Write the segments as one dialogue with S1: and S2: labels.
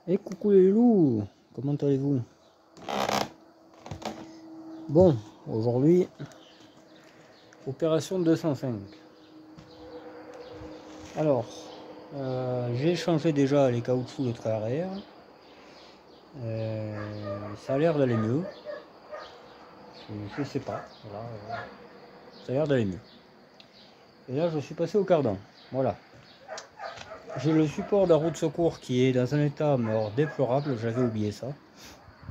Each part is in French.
S1: Et coucou les loups, comment allez-vous? Bon, aujourd'hui, opération 205. Alors, j'ai changé déjà les caoutchoucs de train arrière. Ça a l'air d'aller mieux. Je sais pas, voilà, ça a l'air d'aller mieux. Et là, je suis passé au cardan, voilà. J'ai le support de la roue de secours qui est dans un état déplorable, j'avais oublié ça.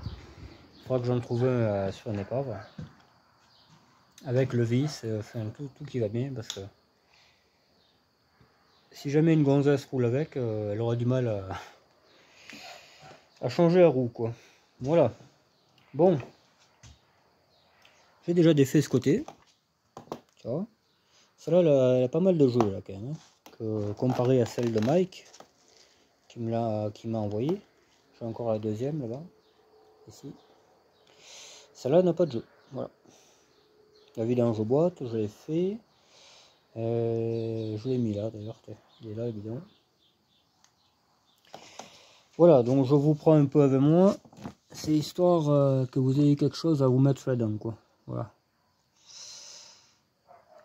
S1: Il faudra que j'en trouve un sur une épave. Avec le vis, enfin tout qui va bien, parce que si jamais une gonzesse roule avec, elle aura du mal à changer la roue, quoi. Voilà. Bon. J'ai déjà défait ce côté. Tu vois. Celle-là, elle a pas mal de jeux, là, quand même. Hein, comparé à celle de Mike, qui m'a envoyé. J'ai encore la deuxième, là-bas. Ici. Celle-là n'a pas de jeu. Voilà. La vidange aux boîtes, je l'ai fait. Je l'ai mis là, d'ailleurs. Il est là, le bidon. Voilà, donc je vous prends un peu avec moi. C'est histoire que vous ayez quelque chose à vous mettre là-dedans, quoi. Voilà.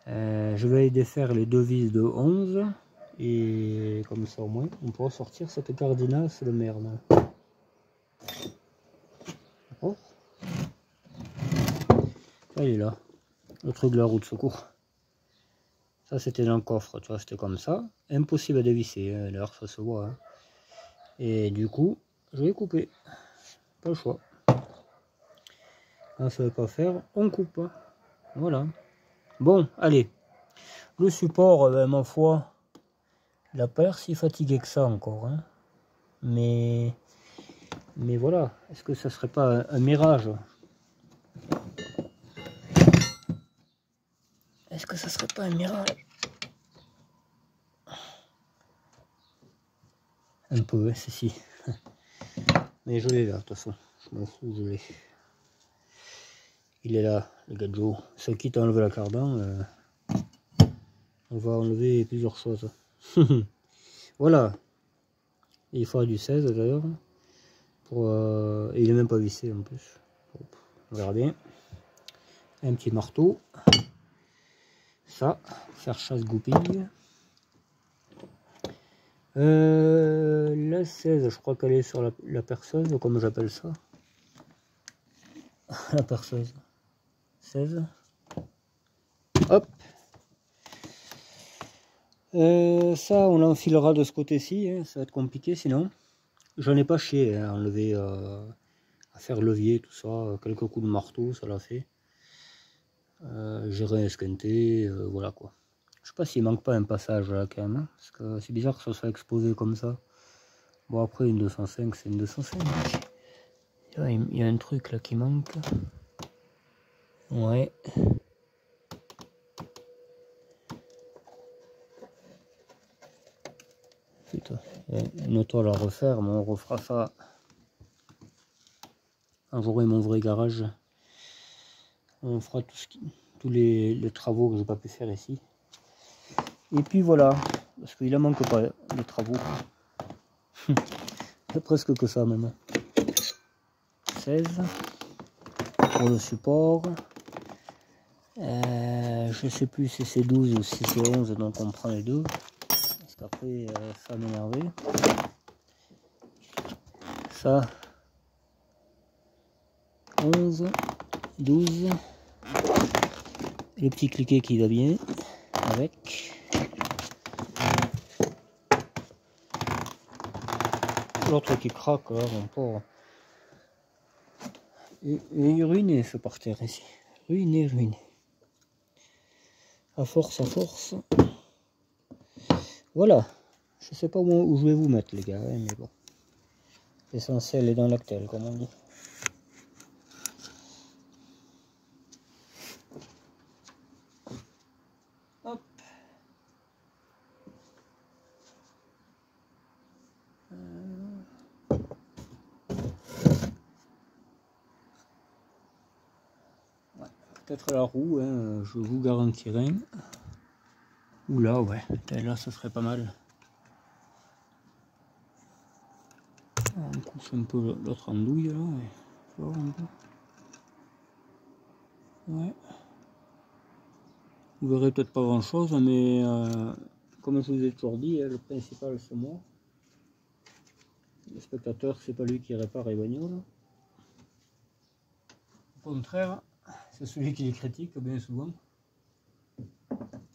S1: Je vais défaire les deux vis de 11. Et comme ça, au moins, on pourra sortir cette cardinasse de merde. D'accord. Ça, il est là. Le truc de la roue de secours. Ça, c'était dans le coffre, tu vois, c'était comme ça. Impossible à dévisser, hein, d'ailleurs, ça se voit. Hein. Et du coup, je vais couper. Pas le choix. Quand ça ne veut pas faire, on coupe. Voilà. Bon, allez. Le support, ma foi, il n'a pas l'air si fatigué que ça encore. Hein. Mais voilà, est-ce que ça serait pas un mirage? Est-ce que ça serait pas un mirage? Un peu, hein, si. Mais je l'ai là, de toute façon. Je m'en fous, je l'ai. Il est là, le gadget. Ça quitte à enlever la cardan, on va enlever plusieurs choses. Voilà. Il faudra du 16 d'ailleurs. Et il est même pas vissé en plus. On verra bien. Un petit marteau. Ça, faire chasse goupille. La 16, je crois qu'elle est sur la perceuse, comme j'appelle ça. La perceuse. 16. Hop. Ça, on l'enfilera de ce côté-ci, hein, ça va être compliqué sinon. J'en ai pas chié hein, à enlever, à faire levier, tout ça. Quelques coups de marteau, ça l'a fait. J'ai réesquinté, voilà quoi. Je sais pas s'il manque pas un passage là quand même, hein, parce que c'est bizarre que ça soit exposé comme ça. Bon après une 205 c'est une 205. Il y a un truc là qui manque. Ouais. Putain, une étoile à refaire, mais on refera ça quand j'aurai mon vrai garage. On fera tous les travaux que j'ai pas pu faire ici. Et puis voilà, parce qu'il en manque pas les travaux. C'est presque que ça même. 16 pour le support. Je sais plus si c'est 12 ou si c'est 11, donc on prend les deux. Parce qu'après, ça va m'énerver. Ça, 11, 12. Le petit cliquet qui va bien avec. L'autre qui craque là, mon pauvre. Et ruiné ce parterre ici. Ruiné. À force. Voilà. Je sais pas où je vais vous mettre les gars, hein, mais bon. L'essentiel est dans l'actel, comme on dit. Hop. Ouais. Peut-être la roue, hein, je vous garantis rien. Ou là, ouais. Là, ça serait pas mal. On pousse un peu l'autre andouille là, et tu vois un peu. Ouais. Vous verrez peut-être pas grand chose, mais comme je vous ai toujours dit, le principal c'est moi. Le spectateur, c'est pas lui qui répare les bagnoles. Au contraire, c'est celui qui les critique bien souvent.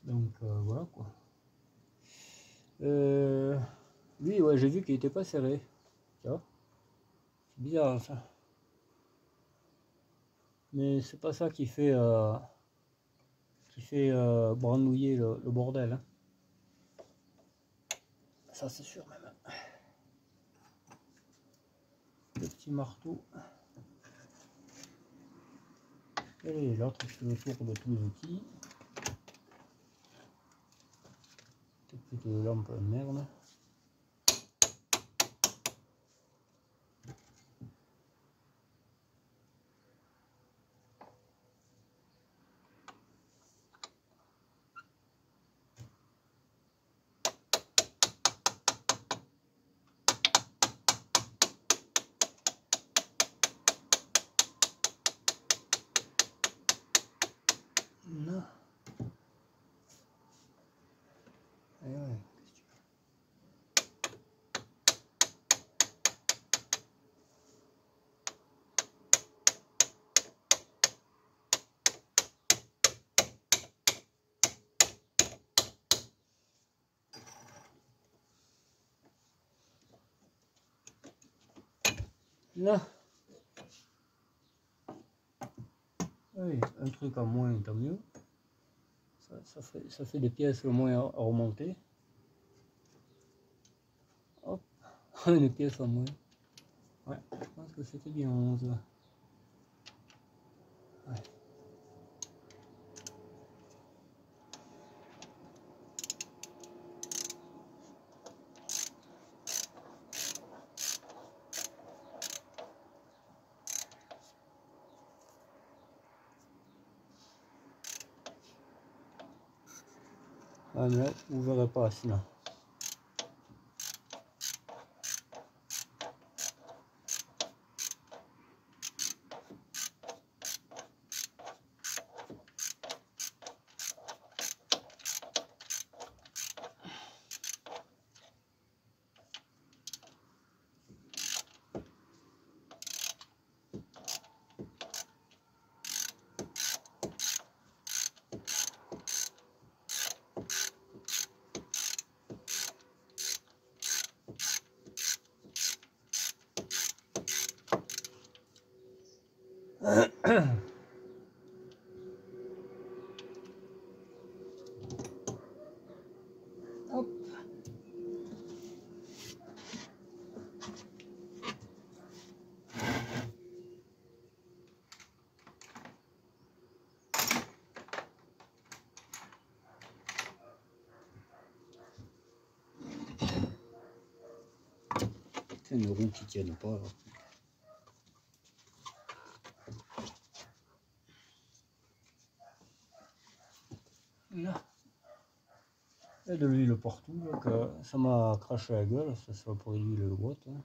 S1: Donc voilà quoi. Lui, ouais, j'ai vu qu'il était pas serré. Tu vois, c'est bizarre ça. Mais c'est pas ça qui fait brandouiller le bordel. Hein. Ça c'est sûr même. Le petit marteau. Et l'autre il fait le tour de tous les outils. Cette petite lampe de merde. Non. Allez, ouais. Là, oui, un truc en moins, tant mieux. Ça fait des pièces au moins à remonter. Hop, une pièce en moins. Ouais, je pense que c'était bien 11. Ouais. Ah, mais là, vous verrez pas sinon. Hop. C'est une roue qui tienne pas. Là. Là. Il y a de l'huile partout, donc ça m'a craché la gueule, ça soit pour l'huile le boîte. Hein.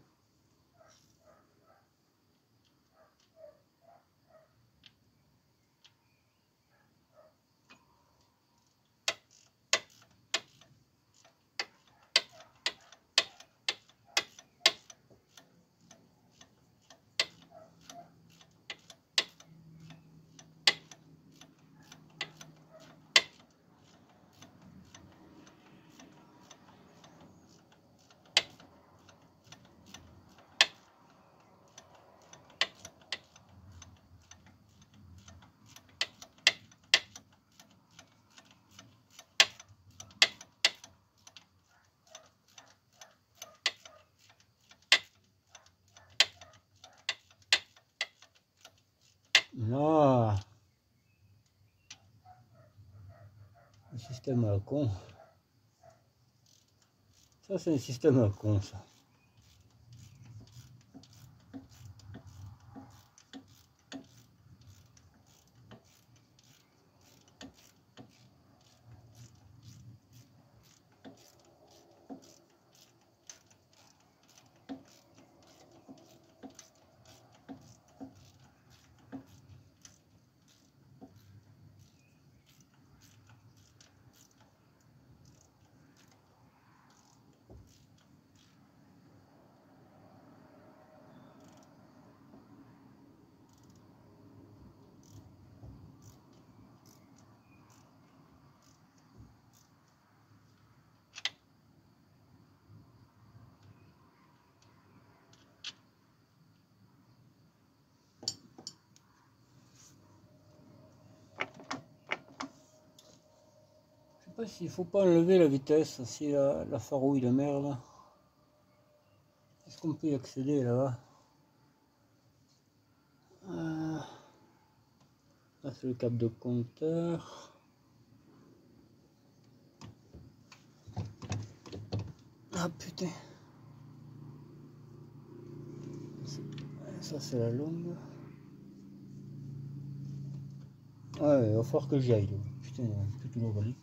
S1: Là, un système à con. Ça, c'est un système à con, ça. sais pas s'il faut pas enlever la vitesse, si la farouille de merde. Est-ce qu'on peut y accéder là-bas? Là c'est le câble de compteur. Ah putain. Ça c'est la longue. Ouais, il va falloir que j'y aille. Putain, c'est toujours valide.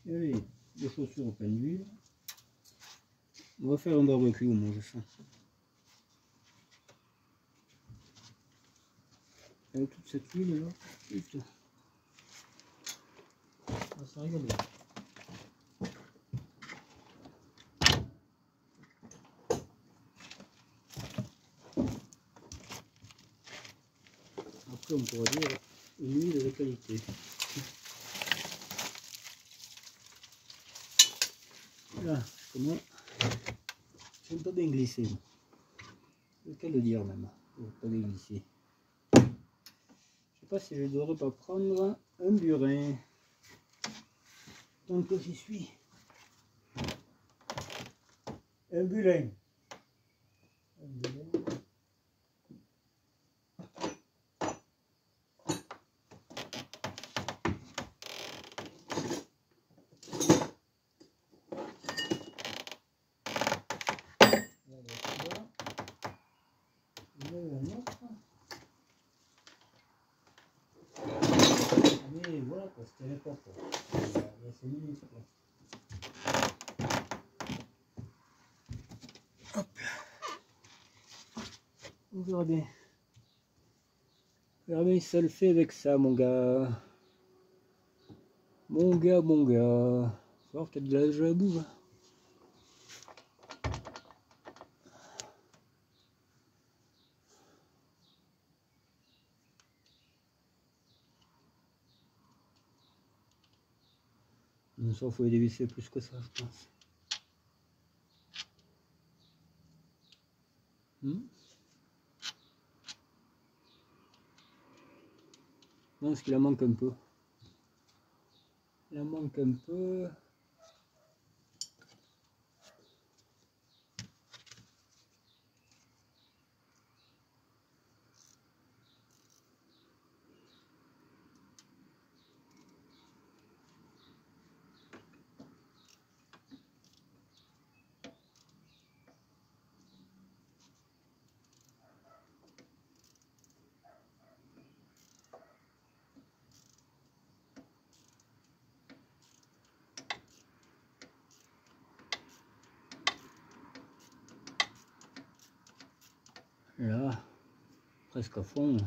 S1: Allez, les chaussures au plein d'huile. On va faire un barbecue, moi je sens. Avec toute cette huile là, putain. On va se régaler. Après on pourra dire une huile de qualité. Voilà, comment j'aime pas bien glisser. C'est qu'à le dire même, pour pas bien glisser. Je sais pas si je devrais pas prendre un burin. Donc j'y suis. Un burin. Un burin. Et voilà quoi, c'était l'époque. Il y a 5 minutes quoi. Hop. On verra bien. On verra bien si ça le fait avec ça mon gars. Mon gars. Ça va peut-être de la jeu à bout. Hein. Ça, il faut les dévisser plus que ça, je pense. Non, parce qu'il en manque un peu. Il en manque un peu. Là, presque à fond.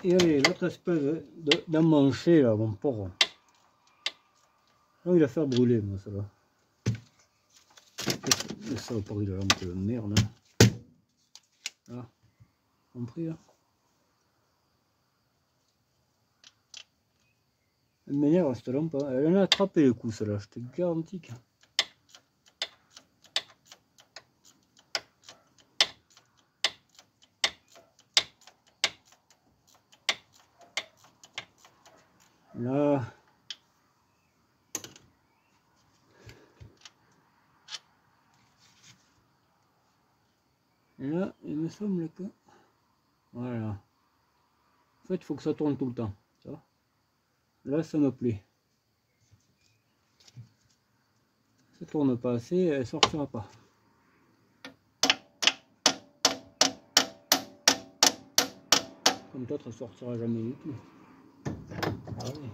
S1: Et allez, l'autre espèce d'emmanché là, mon pauvre. Oh, il a fait brûler, moi, ça va. Le saloperie de lampe de merde. Hein. Là, compris là. Elle m'énerve cette lampe. Hein. Elle en a attrapé le coup, celle-là, je te garantis. Là. Et là, il me semble que... Voilà. En fait, il faut que ça tourne tout le temps. Ça. Là, ça me plaît. Ça tourne pas assez, elle sortira pas. Comme d'autres, elle sortira jamais du tout. Ah oui.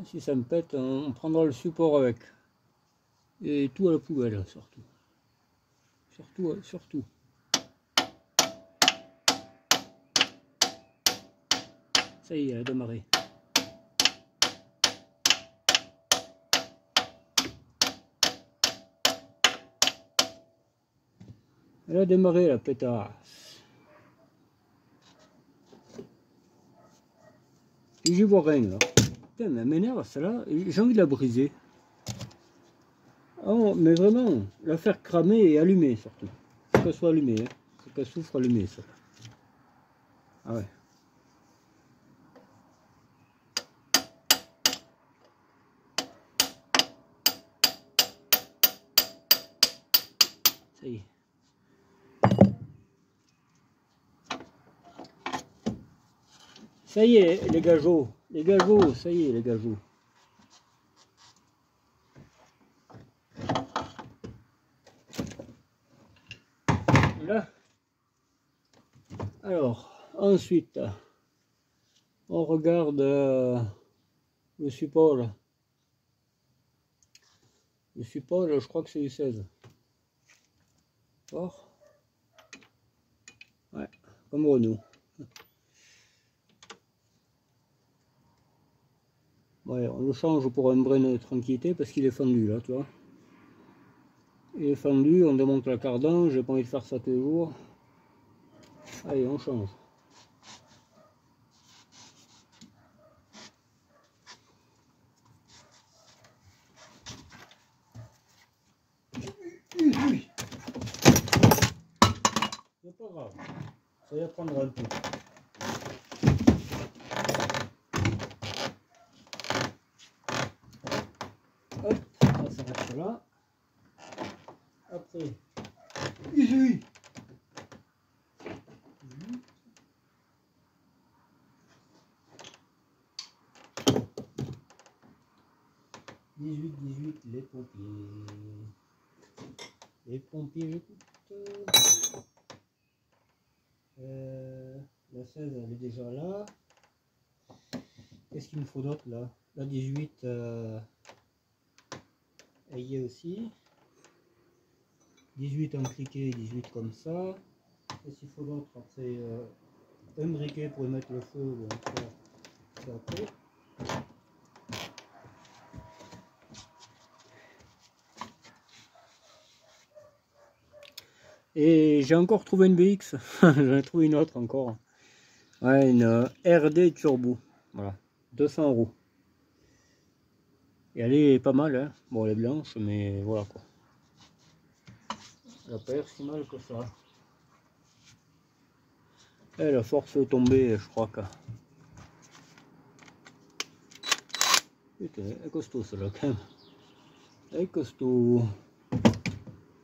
S1: Si ça me pète, on prendra le support avec. Et tout à la poubelle, surtout. Surtout. Ça y est, elle a démarré. Elle a démarré, la pétasse. Et j'y vois rien là. Putain, mais elle m'énerve celle-là. J'ai envie de la briser. Oh, mais vraiment, la faire cramer et allumer surtout. Faut qu'elle soit allumée, hein. Faut qu'elle souffre allumée, ça. Ah ouais. Ça y est. Ça y est, les gajots, ça y est, les gajots. Là. Alors, ensuite, on regarde le support. Le support, je crois que c'est du 16. D'accord? Ouais, comme Renault. Ouais, on le change pour un brin de tranquillité parce qu'il est fendu là, tu vois. Il est fendu, on démonte la cardan, j'ai pas envie de faire ça tous les jours. Allez, on change. C'est pas grave, ça va prendre un peu. Hop, ça s'arrête là. Après, 18. 18, les pompiers. Les pompiers, j'écoute. La 16, elle est déjà là. Qu'est-ce qu'il me faut d'autre là? La 18, elle y est aussi. 18 en cliquet, 18 comme ça. Qu'est-ce qu'il faut d'autre? Après, un briquet pour mettre le feu. Bon, ça après. Et j'ai encore trouvé une BX. J'en ai trouvé une autre encore. Ouais, une RD Turbo. Voilà, 200 €. Et elle est pas mal, hein. Bon, elle est blanche, mais voilà quoi. Elle n'a pas l'air si mal que ça. Elle a force de tomber, je crois que. Putain, elle est costaud celle-là quand même. Elle est costaud.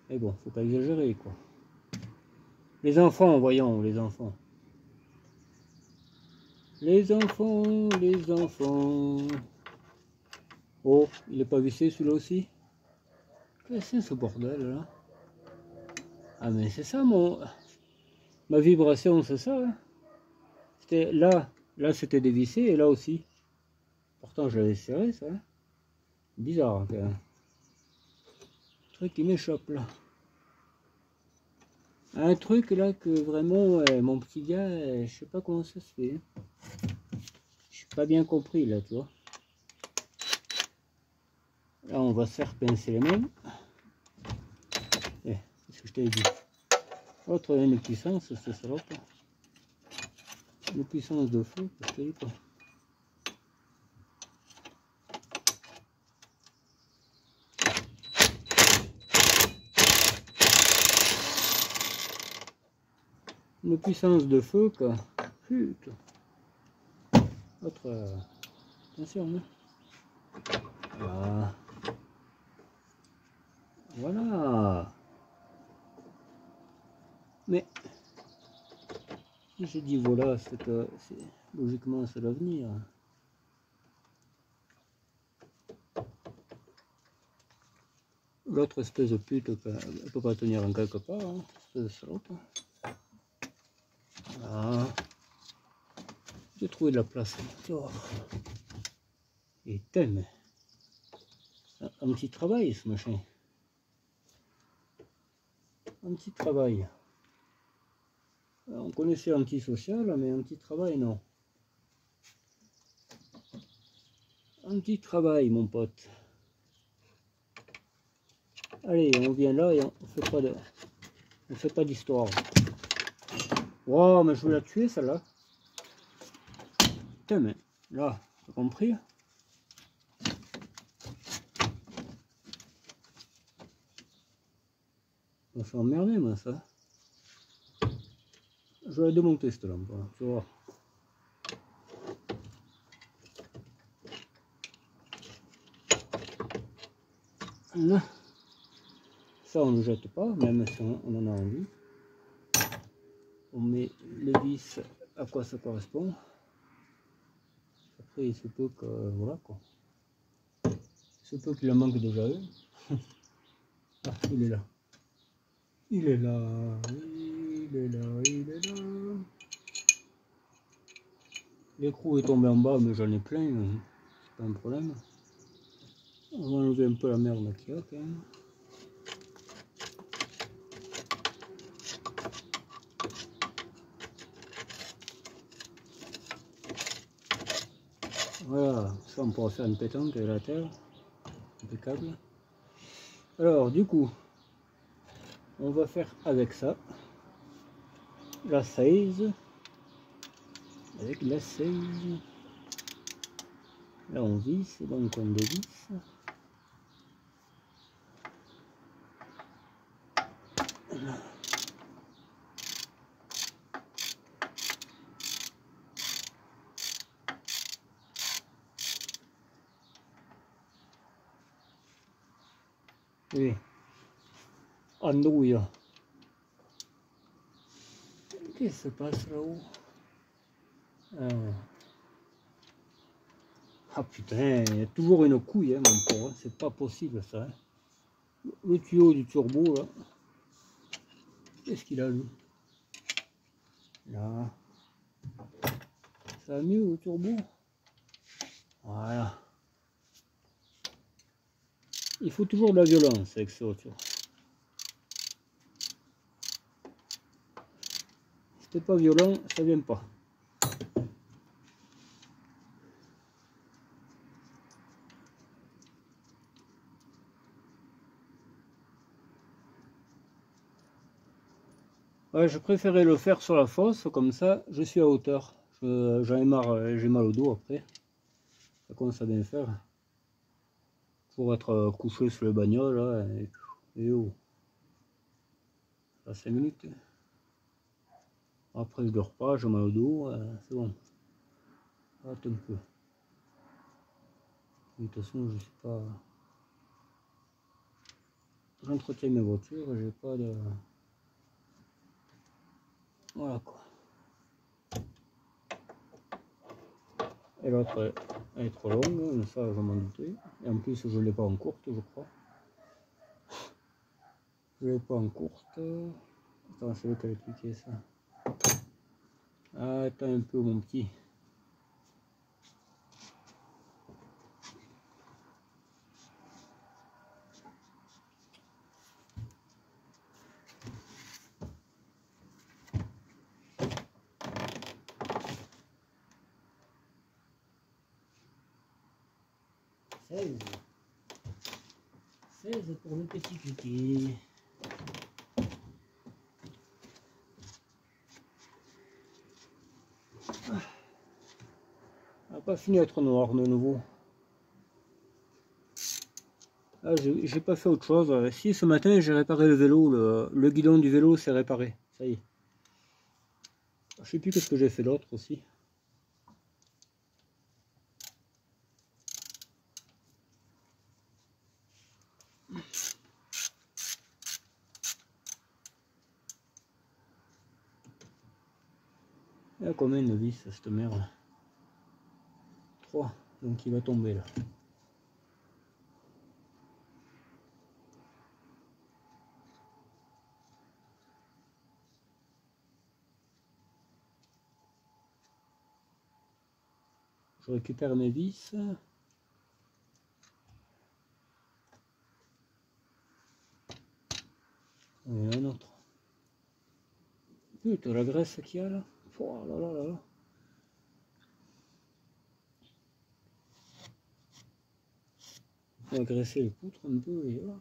S1: Mais bon, faut pas exagérer quoi. Les enfants, voyons, les enfants. Les enfants, les enfants. Oh, il est pas vissé celui-là aussi? Qu'est-ce que c'est ce bordel là? Ah mais c'est ça ma vibration, c'est ça, hein. C'était là c'était dévissé et là aussi. Pourtant je l'avais serré ça, hein. Bizarre quand même. Un truc qui m'échappe là. Un truc là que vraiment mon petit gars, je sais pas comment ça se fait. Je suis pas bien compris là, tu vois. Là on va se faire pincer les mains. Qu'est-ce que je t'avais dit? Autre une puissance, c'est salope. Une puissance de feu, je te dis pas. Une puissance de feu quoi. Putain. Autre. Attention, hein. Voilà. Voilà. Mais si j'ai dit voilà, c'est que logiquement c'est l'avenir. L'autre espèce de pute, elle peut pas tenir en quelque part, hein, espèce de salope. Voilà. J'ai trouvé de la place. Oh. Et thème. Un petit travail ce machin. Un petit travail. On connaissait l'antisocial, mais un petit travail non. Un petit travail mon pote. Allez, on vient là et on fait pas d'histoire. Wow, mais je veux la tuer celle-là. Putain, mais là, t'as compris? On va s'emmerder moi ça. Je vais la démonter cette lampe, hein, tu vois. Là. Ça on ne le jette pas, même si on en a envie. On met les vis à quoi ça correspond. Après il se peut que voilà quoi. Il se peut qu'il en manque déjà un. Ah, il est là. Il est là. Il est là. Il est là. L'écrou est tombé en bas, mais j'en ai plein. C'est pas un problème. On va enlever un peu la merde qu'il y a quand même. Voilà, ça on pourra faire une pétanque avec la terre. Impeccable. Alors du coup, on va faire avec ça la 16. Avec la 16. Là on visse, donc on dévisse. Oui. Andouille. Qu'est-ce qui se passe là-haut? Ah putain, il y a toujours une couille, hein, mon pauvre. C'est pas possible ça. Hein. Le tuyau du turbo là. Qu'est-ce qu'il a lui? Là. Ça va mieux le turbo? Voilà. Il faut toujours de la violence avec ces voitures. Si c'est pas violent, ça vient pas. Ouais, je préférais le faire sur la fosse, comme ça je suis à hauteur. J'en ai marre, j'ai mal au dos après. Ça commence à bien faire. Pour être couché sur le bagnole là, et oh. À 5 minutes. Après je dors pas, j'ai mal au dos, c'est bon. Attends un peu. De toute façon, je sais pas. J'entretiens mes voitures, j'ai pas de. Voilà quoi. Et l'autre, elle est trop longue, mais ça je m'en doutais. Et en plus, je l'ai pas en courte, je crois. Je l'ai pas en courte. Attends, c'est où qu'elle est cliquée ça. Ah, attends un peu, mon petit. Seize pour le petit cliquet. On n'a pas fini d'être noir de nouveau. Ah, j'ai pas fait autre chose. Si ce matin j'ai réparé le vélo, le guidon du vélo s'est réparé. Ça y est. Je sais plus qu'est-ce que j'ai fait d'autre aussi. Il y a combien de vis cette merde? 3, donc il va tomber là. Je récupère mes vis. autre. Putain, la graisse qu'il y a là. Oh là là là là. On va graisser les poutres un peu et voilà.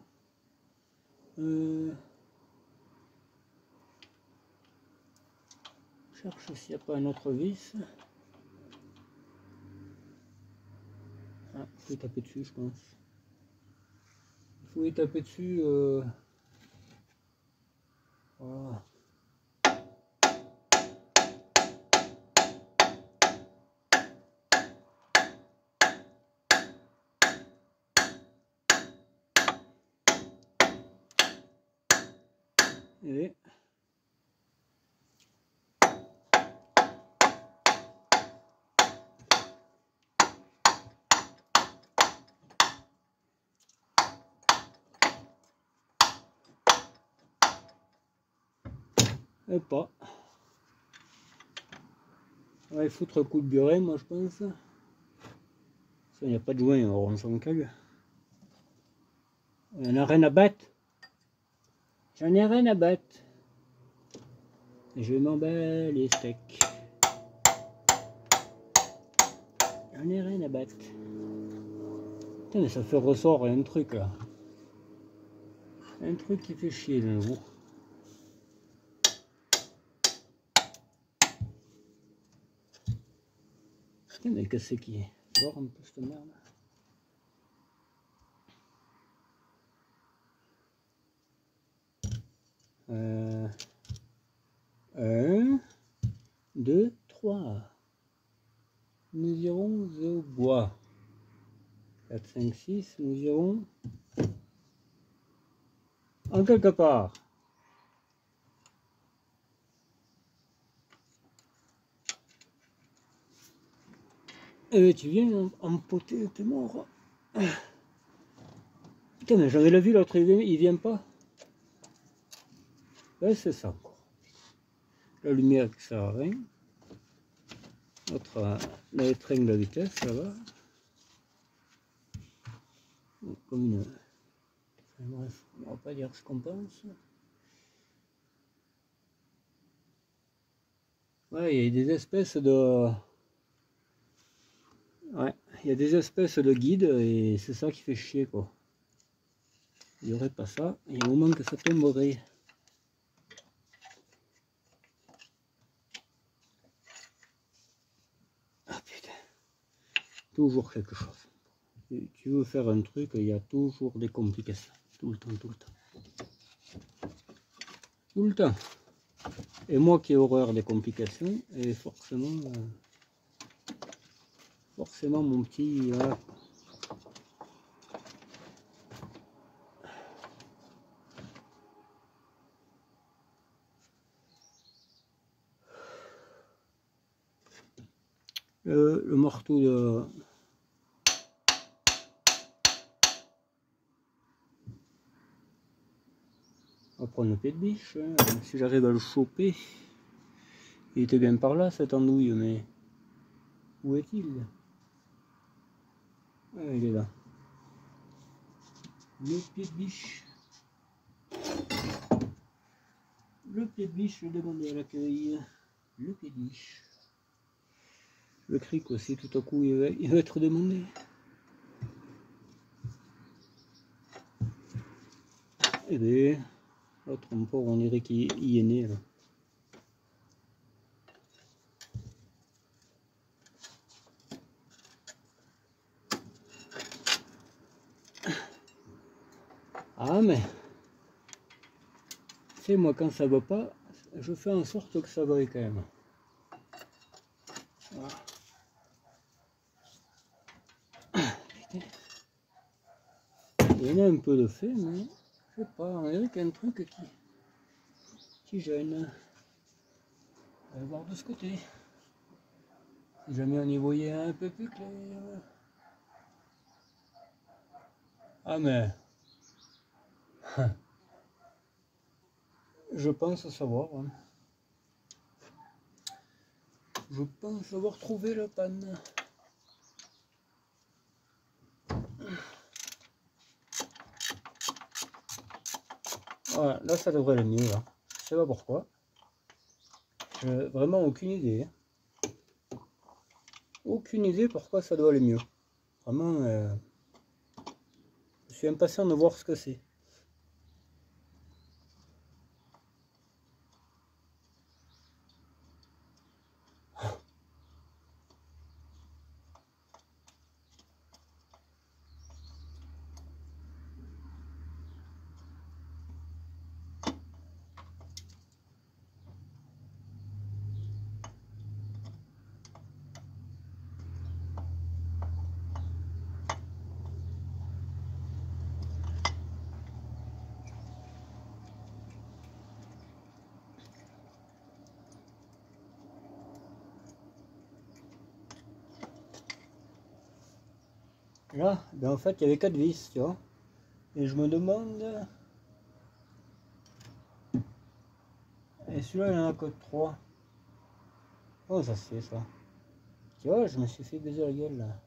S1: Cherche s'il n'y a pas un autre vis. Ah, il faut y taper dessus, je pense. Il faut y taper dessus. Voilà. Et pas. On va foutre un coup de burin, moi je pense. Ça, il n'y a pas de joint, alors on s'en cague. On n'a rien à battre. J'en ai rien à battre. Je m'en bats les steaks. J'en ai rien à battre. Putain, mais ça fait ressort un truc là. Un truc qui fait chier de nouveau. Putain, mais qu'est-ce qui est? Voir un peu cette merde. Un, deux, trois. Nous irons au bois. 4, 5, 6, nous irons en quelque part. Eh tu viens empoter, t'es mort. Putain, mais j'avais la vue l'autre, il vient pas. Ouais, c'est ça. La lumière qui sert à rien. L'autre, la étreigne de la vitesse, ça va. Comme une... Enfin, bref, on va pas dire ce qu'on pense. Ouais, il y a des espèces de... Ouais, il y a des espèces de guides et c'est ça qui fait chier, quoi. Il n'y aurait pas ça, et au moment que ça tomberait. Ah putain, toujours quelque chose. Tu veux faire un truc, il y a toujours des complications. Tout le temps, tout le temps. Tout le temps. Et moi qui ai horreur des complications, et forcément, forcément mon petit... Voilà. Le marteau de... On va prendre le pied de biche, hein. Si j'arrive à le choper. Il était bien par là cette andouille, mais où est-il? Ah, il est là. Le pied de biche. Le pied de biche, je demandais à l'accueil. Le pied de biche. Le cric aussi, tout à coup, il va être demandé. Eh bien, l'autre encore, on dirait qu'il y est né là. Ah mais, tu sais, moi quand ça va pas, je fais en sorte que ça vaille quand même. Voilà. Il y en a un peu de fait, mais je sais pas, on dirait qu'il y a un truc qui gêne. On va voir de ce côté. Si jamais on y voyait un peu plus clair. Ah mais, je pense savoir. Hein. Je pense avoir trouvé la panne. Voilà, là ça devrait aller mieux là. Je sais pas pourquoi. J'ai vraiment aucune idée. Aucune idée pourquoi ça doit aller mieux. Vraiment, je suis impatient de voir ce que c'est. Là, ben en fait, il y avait 4 vis, tu vois. Et je me demande... Et celui-là, il n'y en a que 3. Oh, ça se fait, ça. Tu vois, je me suis fait baiser la gueule, là.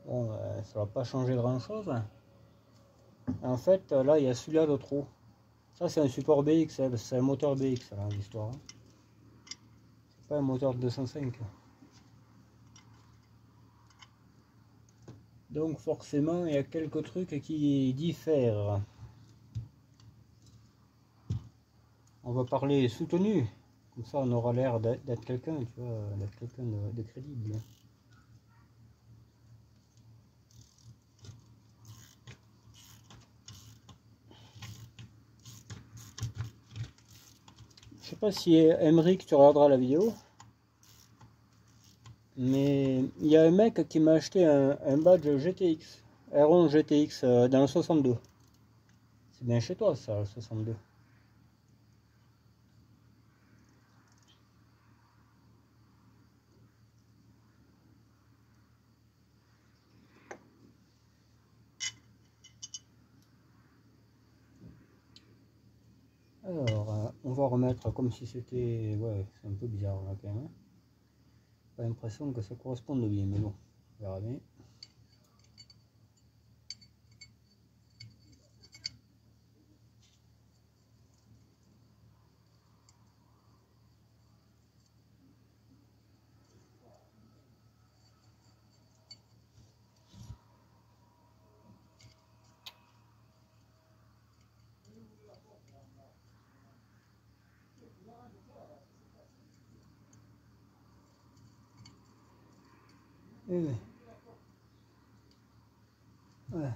S1: Bon, ça va pas changer grand-chose. En fait, là, il y a celui-là de trop. Ça, c'est un support BX, hein, c'est un moteur BX, là, l'histoire. Hein. C'est pas un moteur de 205. Donc, forcément, il y a quelques trucs qui diffèrent. On va parler soutenu. Comme ça, on aura l'air d'être quelqu'un, tu vois, d'être quelqu'un de crédible. Je sais pas si Emeric, tu regarderas la vidéo. Mais il y a un mec qui m'a acheté un badge GTX, R11 GTX dans le 62. C'est bien chez toi ça, le 62. Alors, on va remettre comme si c'était... Ouais, c'est un peu bizarre là quand même. Hein. Pas l'impression que ça corresponde bien, mais bon, on verra bien. Ouais. Ouais.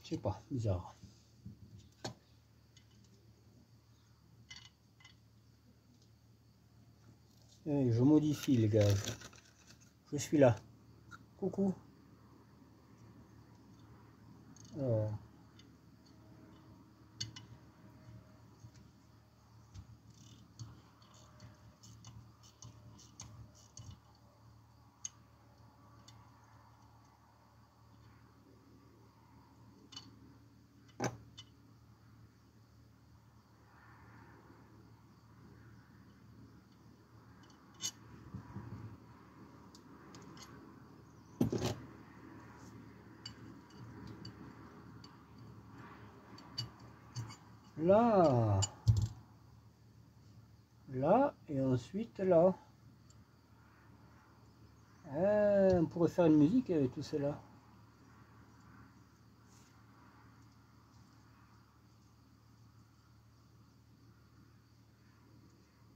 S1: Je sais pas, bizarre. Et je modifie les gars. Je suis là. Coucou. Alors, là. Là, et ensuite là. On pourrait faire une musique avec tout cela.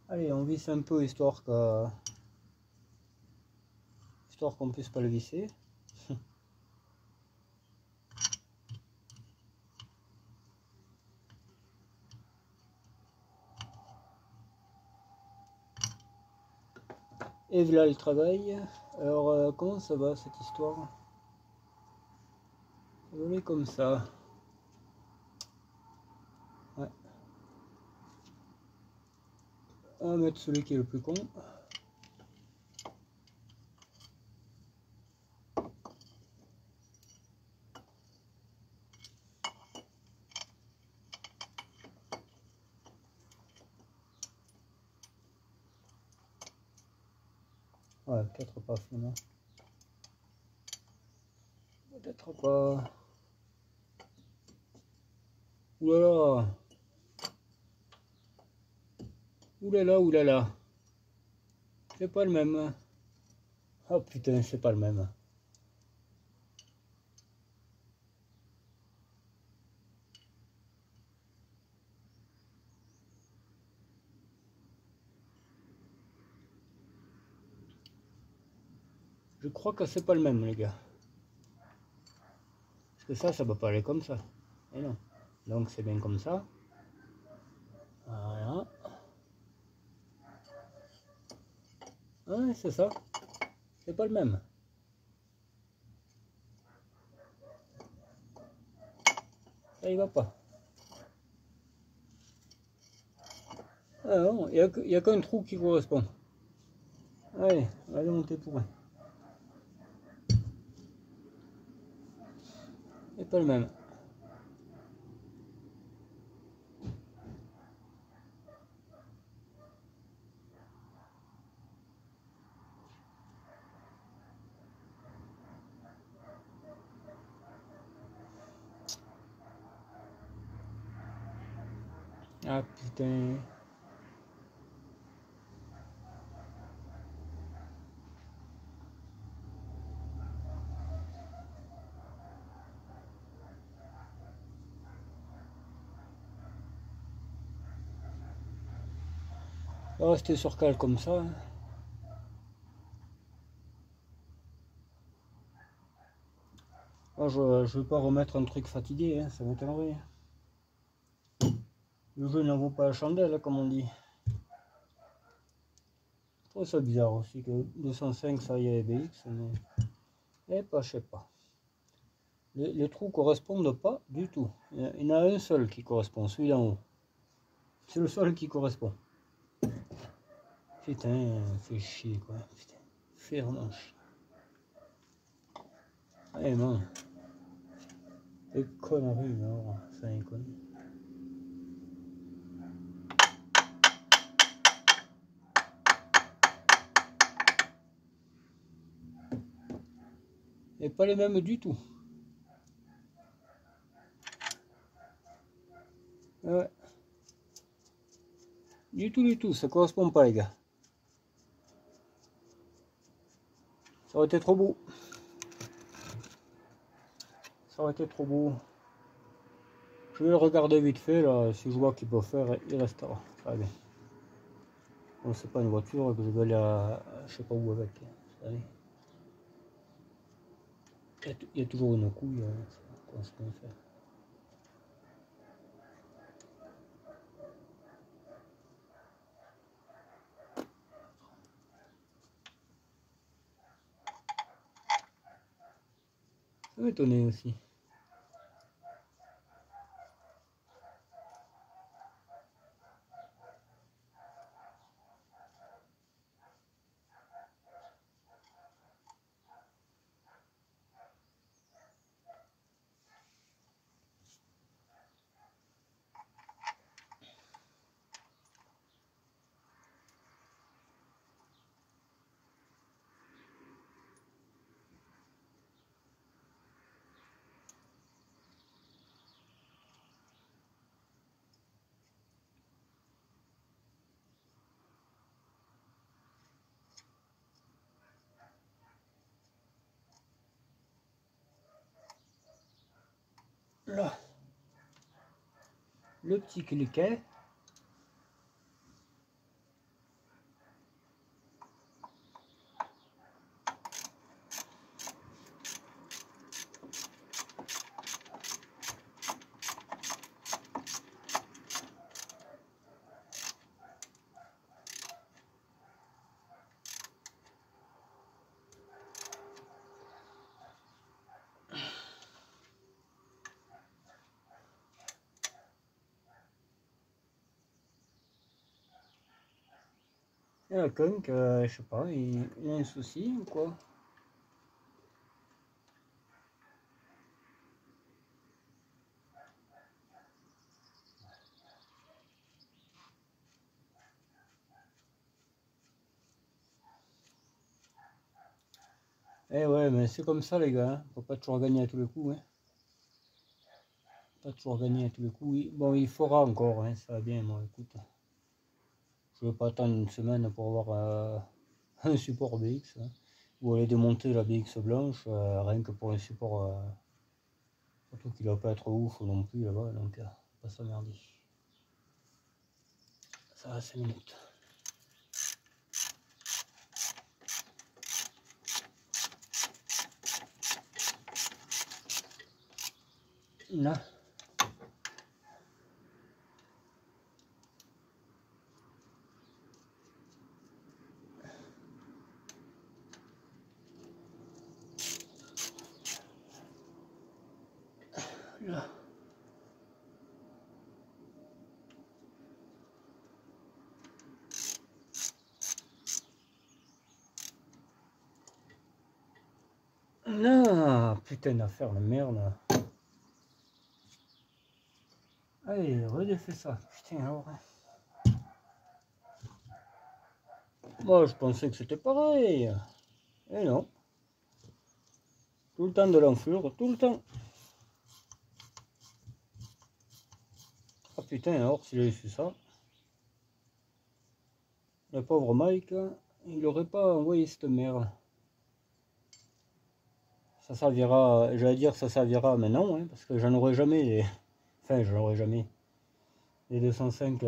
S1: Allez, on visse un peu histoire qu'on puisse pas le visser. Et voilà le travail. Alors, comment ça va cette histoire? Ça va aller comme ça. Ouais. On va mettre celui qui est le plus con. Ouais, peut-être pas finalement. Peut-être pas. Oulala. Oulala, oulala. C'est pas le même. Oh putain, c'est pas le même. Je crois que c'est pas le même, les gars. Parce que ça peut pas aller comme ça. Et non. Donc c'est bien comme ça. Voilà. Ouais, c'est ça. C'est pas le même. Ça y va pas. Ah non, il n'y a qu'un trou qui correspond. Allez, allez monter pour un. C'est pas le même. Ah putain. On va rester sur cale comme ça. Moi, je ne veux pas remettre un truc fatigué, hein, ça m'étonnerait. Le jeu n'en vaut pas la chandelle, comme on dit. Je trouve ça bizarre aussi que 205 ça y est BX, mais pas, je sais pas. Les trous correspondent pas du tout. Il y en a un seul qui correspond, celui d'en haut. C'est le seul qui correspond. Putain, fait chier quoi. Putain, fait vraiment chier. Allez, non. Des conneries, non, ça déconne. Et pas les mêmes du tout. Ouais. Du tout, ça correspond pas les gars. Ça aurait été trop beau. Ça aurait été trop beau. Je vais le regarder vite fait là, si je vois qu'il peut faire, il restera. Ça va bien. Bon, c'est pas une voiture que je vais aller à je sais pas où avec. Il y a toujours une couille, comment ça peut faire. Ça m'étonnait aussi. Là, le petit cliquet. Il y a quelqu'un que, je sais pas, il a un souci ou quoi. Eh ouais, mais c'est comme ça les gars, hein. Faut pas toujours gagner à tous les coups. Hein. Pas toujours gagner à tous les coups. Bon, il faudra encore, hein, ça va bien, moi, écoute. Je ne vais pas attendre une semaine pour avoir un support BX. Hein. Ou aller démonter la BX blanche, rien que pour un support. Surtout qu'il va pas être ouf non plus là-bas, donc pas s'emmerder. Ça va 5 minutes. Là. Là. Là, putain d'affaire de merde. Allez, redéfais ça. Putain alors. Moi je pensais que c'était pareil. Et non. Tout le temps de l'enflure, tout le temps. Ah putain alors s'il avait fait ça. Le pauvre Mike, il aurait pas envoyé cette merde. Ça servira, j'allais dire ça servira, mais non, hein, parce que j'en aurai jamais les... Enfin, j'en aurai jamais. Les 205,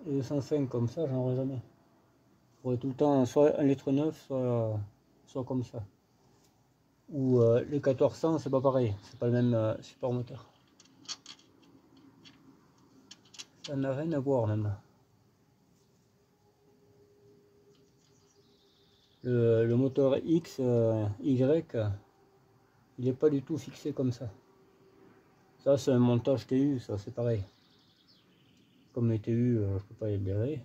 S1: les 205 comme ça, j'en aurai jamais. Il faudrait tout le temps soit un litre neuf, soit comme ça. Ou les 1400, c'est pas pareil, c'est pas le même support moteur. Ça n'a rien à voir même. Le moteur X, Y, il n'est pas du tout fixé comme ça. Ça c'est un montage TU, ça c'est pareil. Comme les TU, je peux pas les blairer.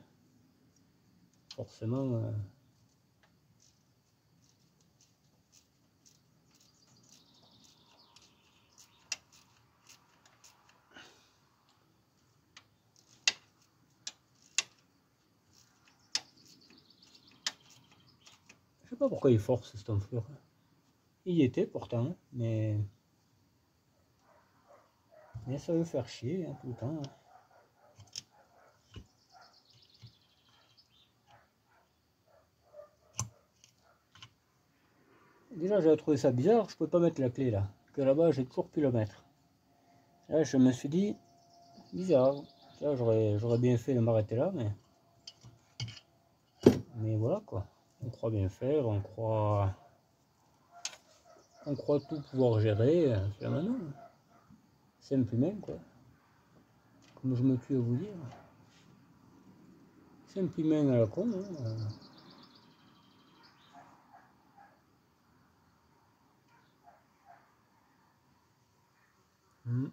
S1: Forcément. Je sais pas pourquoi il force cette enflure. Il y était pourtant, mais ça veut faire chier hein, tout le temps. Hein. Déjà j'avais trouvé ça bizarre, je peux pas mettre la clé là. Que là-bas j'ai toujours pu la mettre. Là je me suis dit, bizarre. Là j'aurais bien fait de m'arrêter là, mais voilà quoi. On croit bien faire, on croit tout pouvoir gérer. C'est maintenant. Simple humain quoi. Comme je me tue à vous dire. Simple humain à la con. Hein.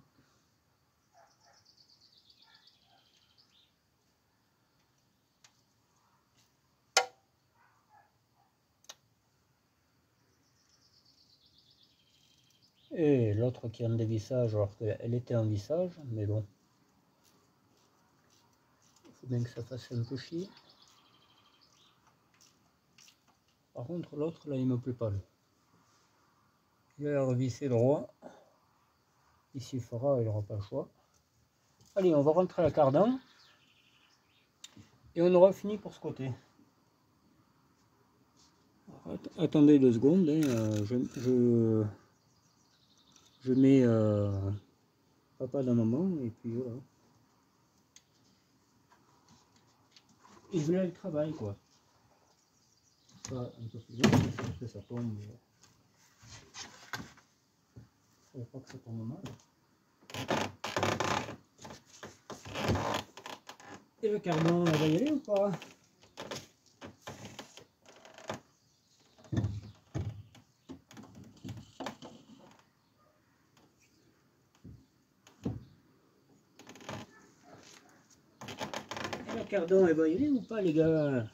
S1: Et l'autre qui est en dévissage alors qu'elle était en vissage, mais bon. Il faut bien que ça fasse un peu chier. Par contre l'autre là il me plaît pas. Lui. Il a revisser droit. Ici il fera, il n'aura pas le choix. Allez, on va rentrer à la cardan. Et on aura fini pour ce côté. Attendez 2 secondes, hein, je mets papa dans maman et puis voilà. Et je vais aller au travail quoi. Pas un peu plus vite parce que ça tombe. Il ne faut pas que ça tombe mal. Et le cardan, elle va y aller ou pas? Et le cardan, elle va y aller ou pas les gars?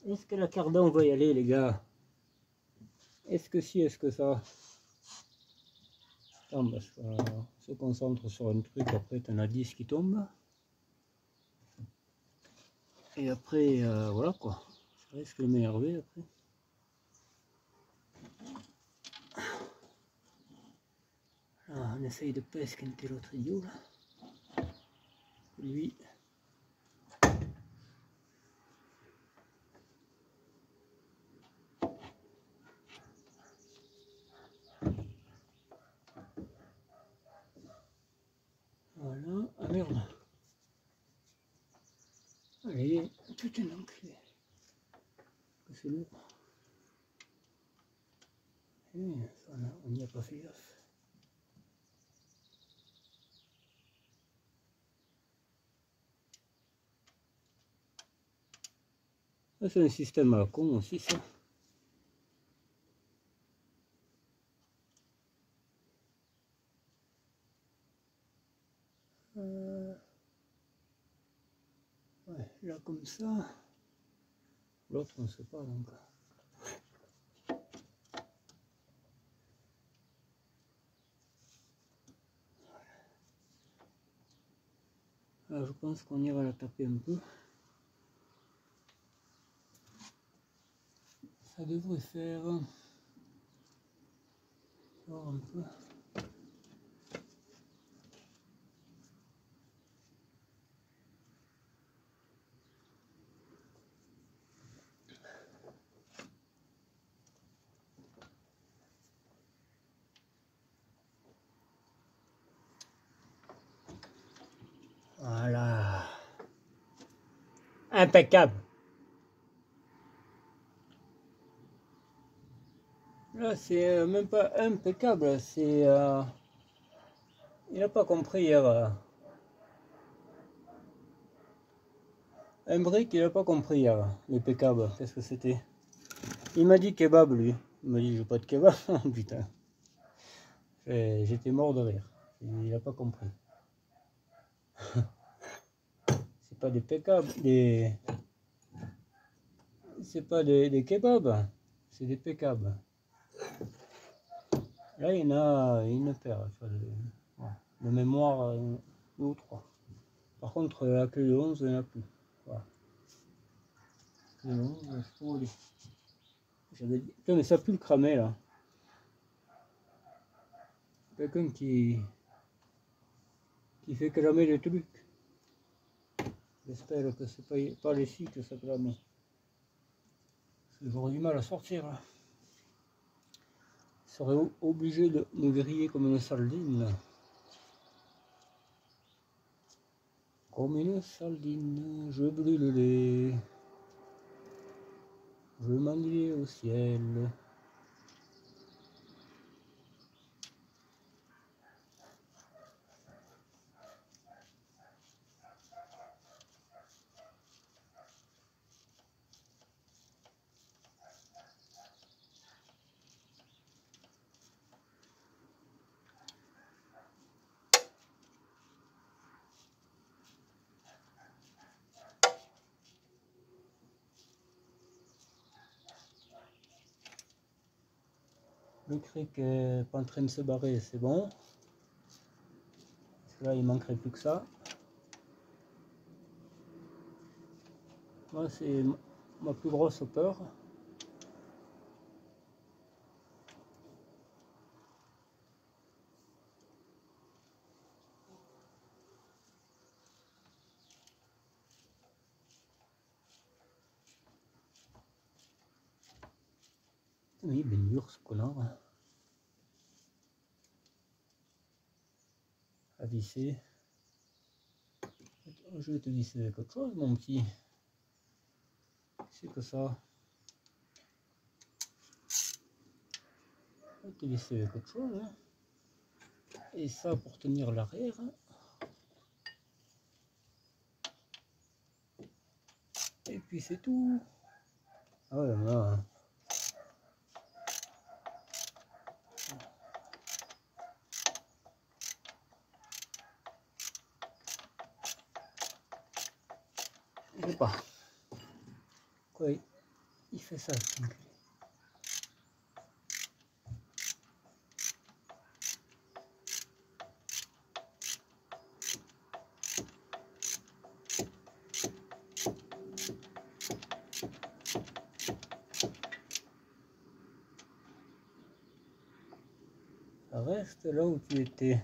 S1: Est-ce que la cardan va y aller les gars? Est-ce que si, est-ce que ça? Attends, parce qu'on se concentre sur un truc, après t'en as 10 qui tombent. Et après, voilà quoi. Ça risque de m'énerver après. On essaye de pesquer l'autre idiot là. Lui. Voilà. Ah merde. Allez, putain d'enculé. C'est lourd. On n'y a pas fait gaffe. C'est un système à la con aussi ça. Ouais, là comme ça. L'autre on ne sait pas donc. Là, je pense qu'on ira la taper un peu. Ça devrait faire. Voir un peu. Voilà. Impeccable. Là, c'est même pas impeccable. C'est. Il n'a pas compris hier. Un brick, il n'a pas compris hier. Impeccable. Qu'est-ce que c'était? Il m'a dit kebab, lui. Il m'a dit, je veux pas de kebab. Putain. J'étais mort de rire. Il n'a pas compris. C'est pas des pécables. C'est pas des kebabs. C'est des pécables. Là, il y en a une paire. De mémoire, 2 ou 3. Par contre, la clé de 11, il n'y en a plus. Voilà. Clé de 11, je trouve. J'avais dit. Putain, mais ça pue le cramer là. Quelqu'un qui fait cramer le truc. J'espère que c'est pas les scies que ça crame. J'aurais du mal à sortir là. Je serais obligé de me griller comme une sardine là. Comme une sardine, je brûlerai. Je m'ennuie au ciel. Le cric est pas en train de se barrer, c'est bon. Parce que là, il manquerait plus que ça. Moi, c'est ma plus grosse peur. Oui, ben dur ce connard. À visser. Je vais te visser avec autre chose, mon petit. C'est que ça. Je vais te visser avec autre chose. Hein. Et ça pour tenir l'arrière. Et puis c'est tout. Ah ouais, là. Je sais pas. Quoi, il fait ça. reste là où tu étais.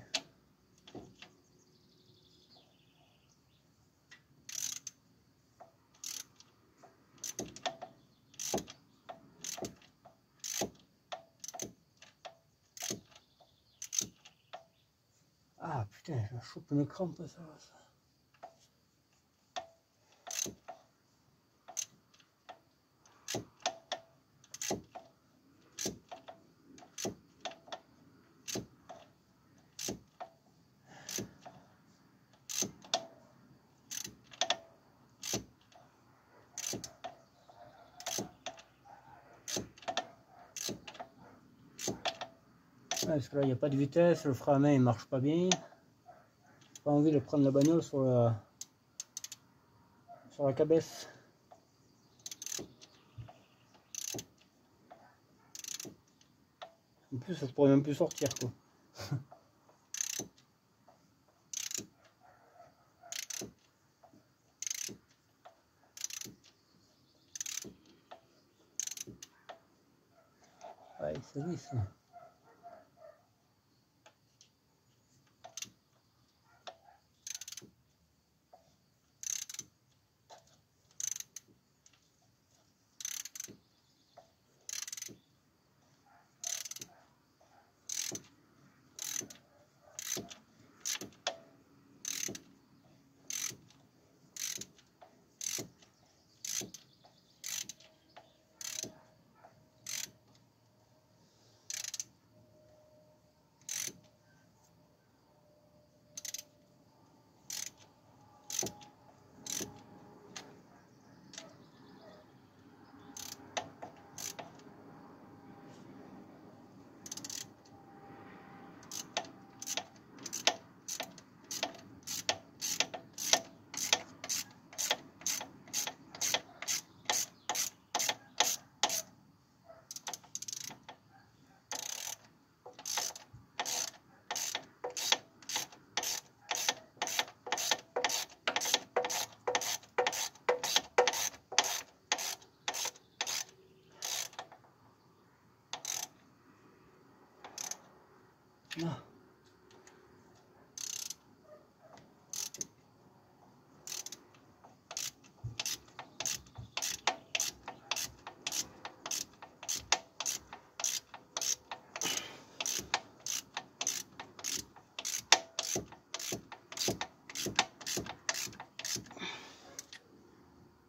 S1: Ah putain, je chope une crampe ça. Parce que là il n'y a pas de vitesse, le frein à main il marche pas bien. J'ai pas envie de prendre la bagnole sur la cabesse. En plus ça pourrait même plus sortir quoi. Ouais, c'est lisse. Ah.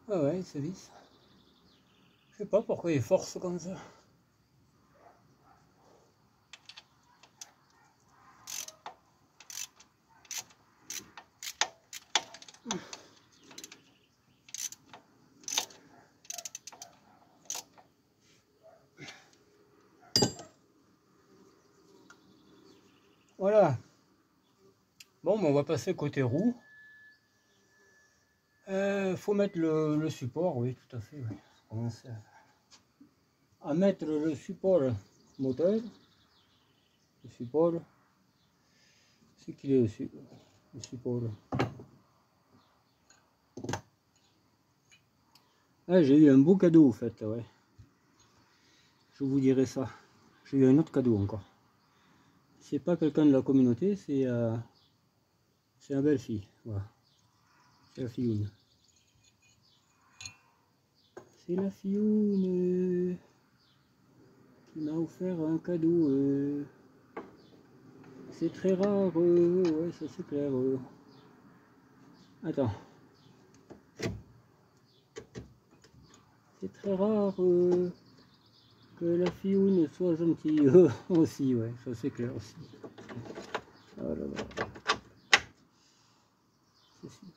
S1: Ah ouais, c'est lisse. Je sais pas pourquoi il force comme ça. Voilà. Bon, ben on va passer côté roue. Faut mettre le support, oui, tout à fait. Oui. Commencer à mettre le support moteur. Le support. C'est qu'il est aussi. Le support. Ah, j'ai eu un beau cadeau, en fait, ouais. Je vous dirai ça. J'ai eu un autre cadeau encore. C'est pas quelqu'un de la communauté, c'est la belle-fille. Voilà. C'est la filleune. C'est la filleune qui m'a offert un cadeau. C'est très rare, ouais, ça c'est clair. Attends. C'est très rare que la filleune soit gentille aussi, ouais, ça c'est clair aussi. Oh là là. Ceci.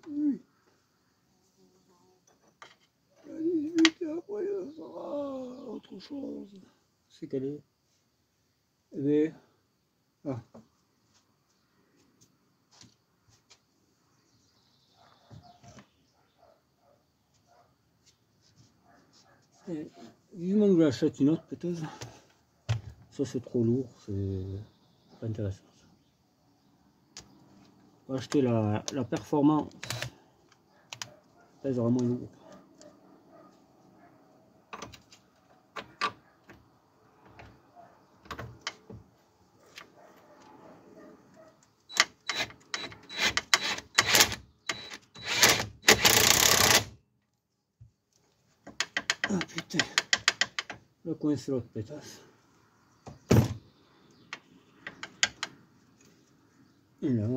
S1: Oui. La 18 et après ça sera autre chose. C'est qu'elle est. Eh bien. Ah. Et, vivement que j'achète une autre peut-être. Ça c'est trop lourd, c'est pas intéressant. Pour acheter la performance. Ça pèse vraiment lourd. Ah putain, le coince l'autre pétasse. Et là,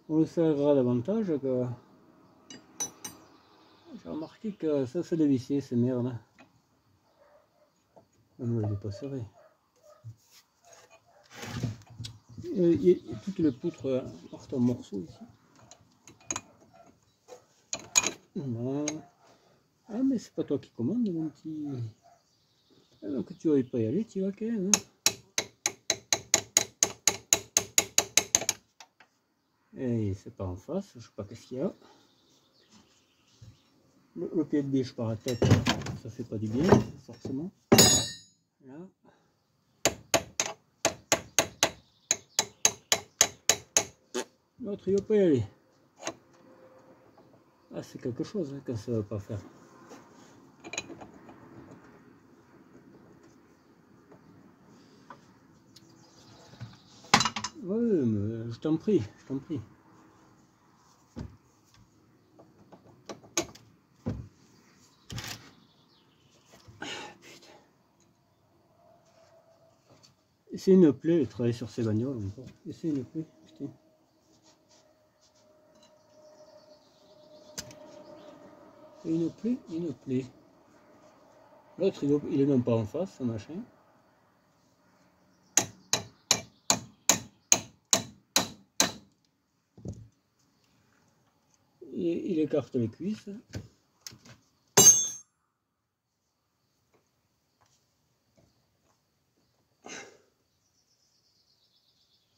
S1: on s'avérera davantage que j'ai remarqué que ça se dévissait ces merdes. On les dépasserait. Toutes les poutres partent en morceaux ici. Non. Ah mais c'est pas toi qui commande mon petit. Ah, donc tu vas pas y aller, tu vas quand même. Hein. Et c'est pas en face, je sais pas qu'est-ce qu'il y a. Le pied de biche par la tête, ça fait pas du bien, forcément. Là. L'autre il va pas y aller. Ah c'est quelque chose hein, quand ça va pas faire. Ouais mais je t'en prie, je t'en prie. C'est une plaie de travailler sur ces bagnoles encore. Et c'est une plaie, putain. Une plaie, une plaie. L'autre il est même pas en face, ce machin. Il écarte les cuisses.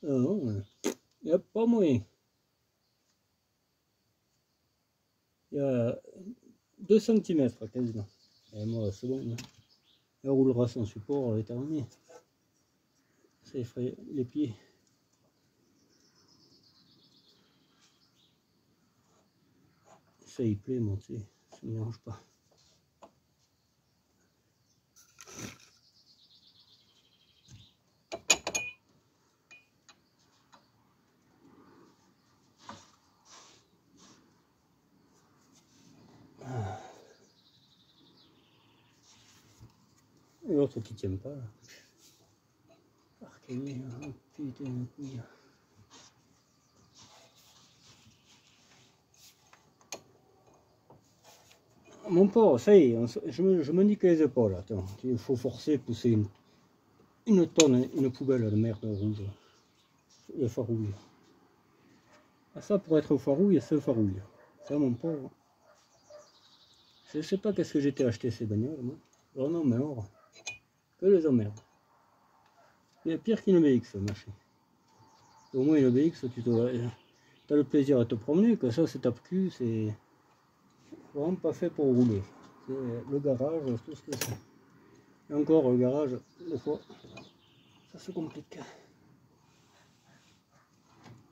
S1: Non, il n'y a pas moyen. Il y a 2 cm quasiment. Et moi, c'est bon. Hein. Elle roulera son support, elle est terminée. Ça effraie les pieds. Ça y plaît, moi, tu sais, ça ne me dérange pas. Et l'autre qui tient pas, là. Arcanie, oh, putain de couille. Mon pauvre, ça y est, je me nique les épaules. Attends, il faut forcer, pousser une tonne, une poubelle de merde rouge. Le farouille. Ah, ça, pour être au farouille, c'est le farouille. Ça, mon pauvre. Je sais pas qu'est-ce que j'étais acheté ces bagnoles, moi. Vraiment, mais or. Que les emmerdes. Il y a pire qu'une BX, machin. Au moins, une BX, tu as le plaisir à te promener, que ça, c'est tape-cul, c'est vraiment pas fait pour rouler. C'est le garage, tout ce que c'est. Et encore, le garage, des fois, ça se complique.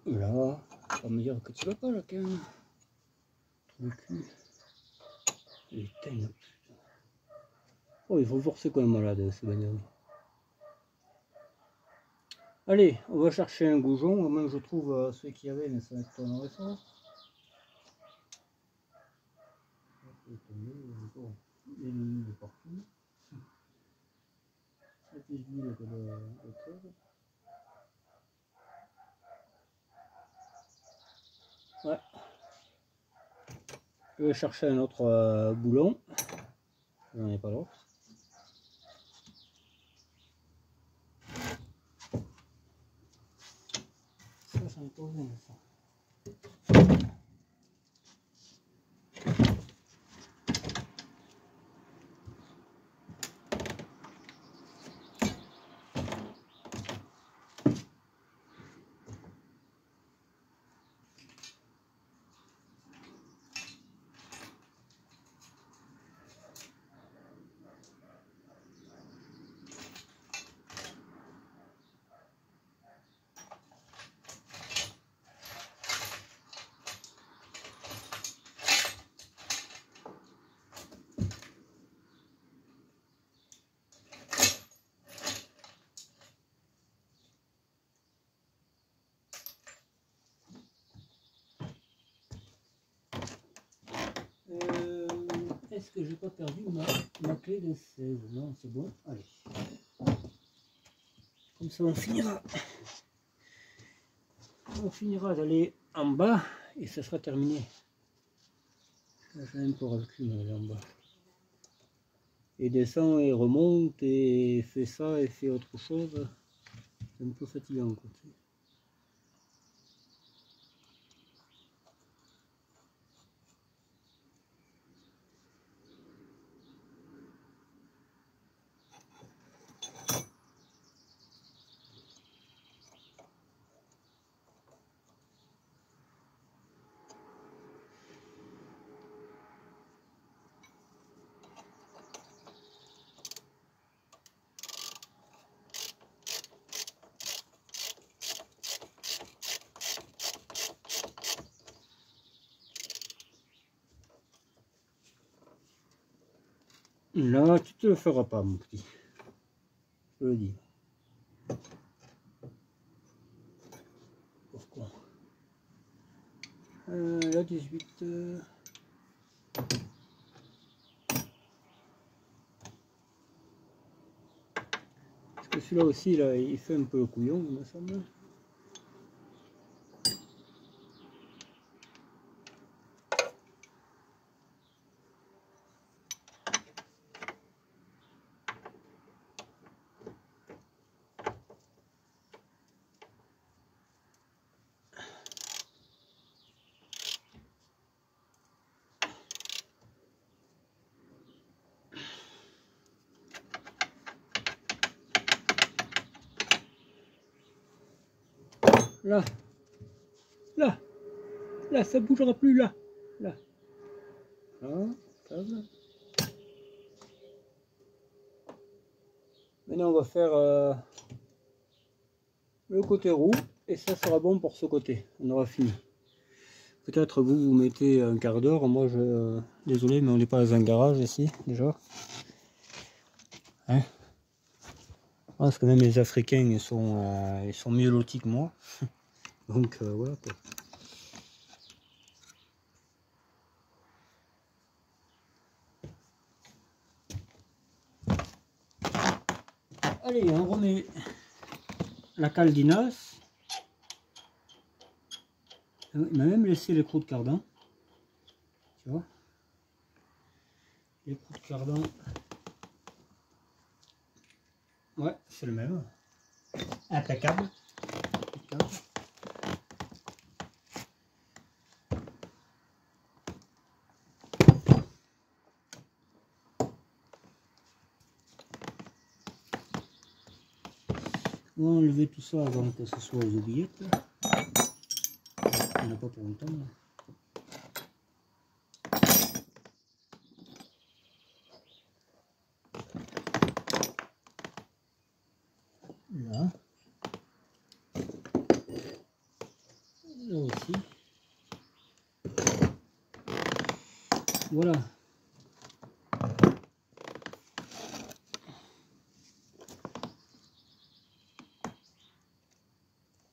S1: Là, tu vas me dire que tu vas pas là, quand même. Le cul. Putain. Oh, il faut forcer quand même malade, ces bagnoles. Allez, on va chercher un goujon, au moins je trouve ceux qu'il y avait, mais ça va être pas dans ça. Il y a une de partout. Et puis je dis le code. Ouais. Je vais chercher un autre boulon. J'en ai pas d'autre. Ça, j'en ai pas besoin de ça. est-ce que j'ai pas perdu ma clé de 16? Non, c'est bon. Allez. Comme ça, on finira. On finira d'aller en bas et ça sera terminé. Là, j'ai un peu recul d'aller en bas. Et descend et remonte et fait ça et fait autre chose. C'est un peu fatigant, quoi. Là, tu te le feras pas, mon petit. Je le dis. Pourquoi la 18. Parce que celui-là aussi, là, il fait un peu le couillon, il me semble. Là, là, là, ça bougera plus, là, là. Câble. Maintenant, on va faire le côté roux et ça sera bon pour ce côté. On aura fini. Peut-être vous mettez un quart d'heure. Moi, désolé, mais on n'est pas dans un garage ici déjà. Hein? Je pense que même les Africains ils sont mieux lotis que moi. Donc voilà quoi. Allez, on remet la cale d'Inas. Il m'a même laissé les crocs de cardan. Tu vois? Les crocs de cardan. Ouais, c'est le même. Impeccable. On va enlever tout ça avant que ce soit aux oubliettes. On n'a pas pour longtemps. Là. Là aussi. Voilà.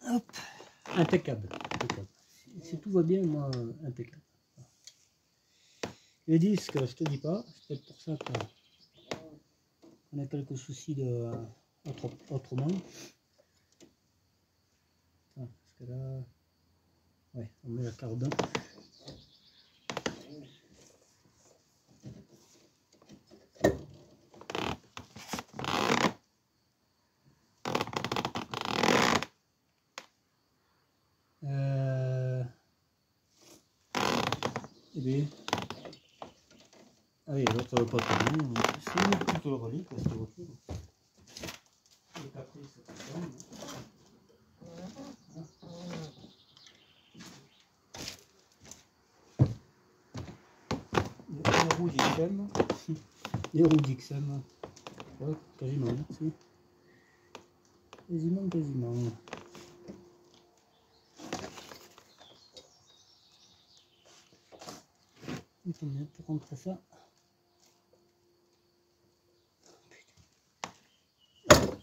S1: Hop. Impeccable. Impeccable. Si tout va bien, moi, impeccable. Les disques, je te dis pas, c'est peut-être pour ça qu'on a quelques soucis de autrement. Parce que là, ouais, on met la cardan. Et bien, allez, l'autre pas terminé, c'est plutôt le relique, cette voiture. Le caprice, c'est ça. Les roues d'XM. Les roues d'XM. Ouais, quasiment, merci. Quasiment. Il faut bien pour rentrer ça.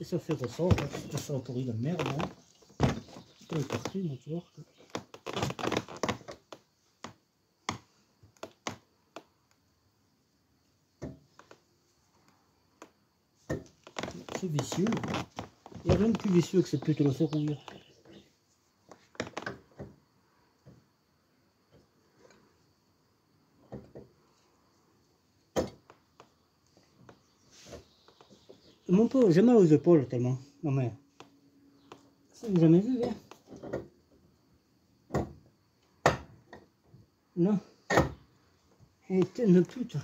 S1: Et ça fait ressort, ça fait pourri de merde. Hein. C'est pas le parti, mais tu vois. c'est vicieux. Il n'y a rien de plus vicieux que cette putain de serrure. Mon pauvre, j'ai mal aux épaules tellement. Non mais, ça vous jamais vu, hein? Non. Putain de pute.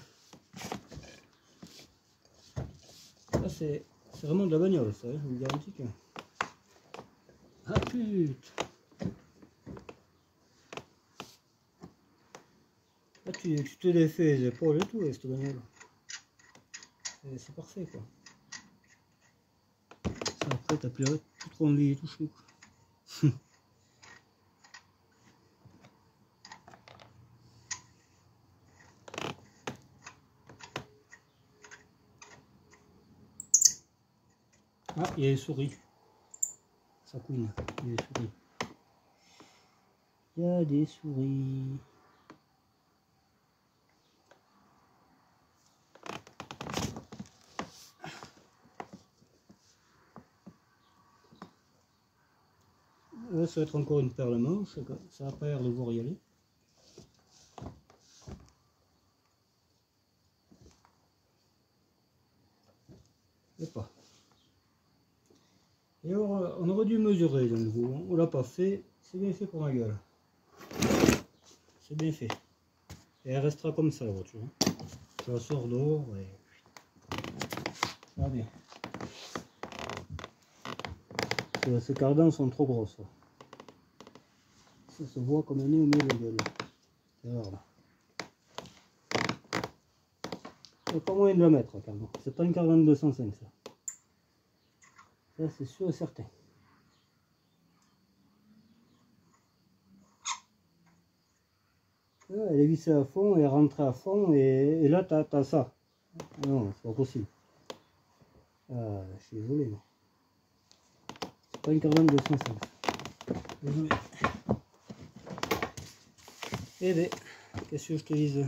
S1: Ça c'est vraiment de la bagnole, ça, hein, je vous garantis que... Ah pute. Là tu te défais les épaules et tout avec cette bagnole. C'est parfait quoi. Ça, après t'as plus trop envie de toucher quoi. Ah, il y a des souris. Ça couine, il y a des souris. Il y a des souris. Là, ça va être encore une paire de manches, ça va pas l'air de devoir y aller. Et pas. Et alors, on aurait dû mesurer de nouveau, on l'a pas fait, c'est bien fait pour ma gueule. C'est bien fait. Et elle restera comme ça la voiture. Je la sors dehors et... Ça va bien. Ces cardans sont trop grosses. Ça se voit comme un nez au milieu de la gueule. Alors là. Il n'y a pas moyen de le mettre, un cardan. C'est pas une cardan de 205 ça. Ça c'est sûr et certain. Elle est vissée à fond, elle est rentrée à fond et là t'as ça. Non, c'est pas possible. Ah, je suis désolé. Non. C'est pas une cardan de 205. Désolé. Eh bien, qu'est-ce que je te dise?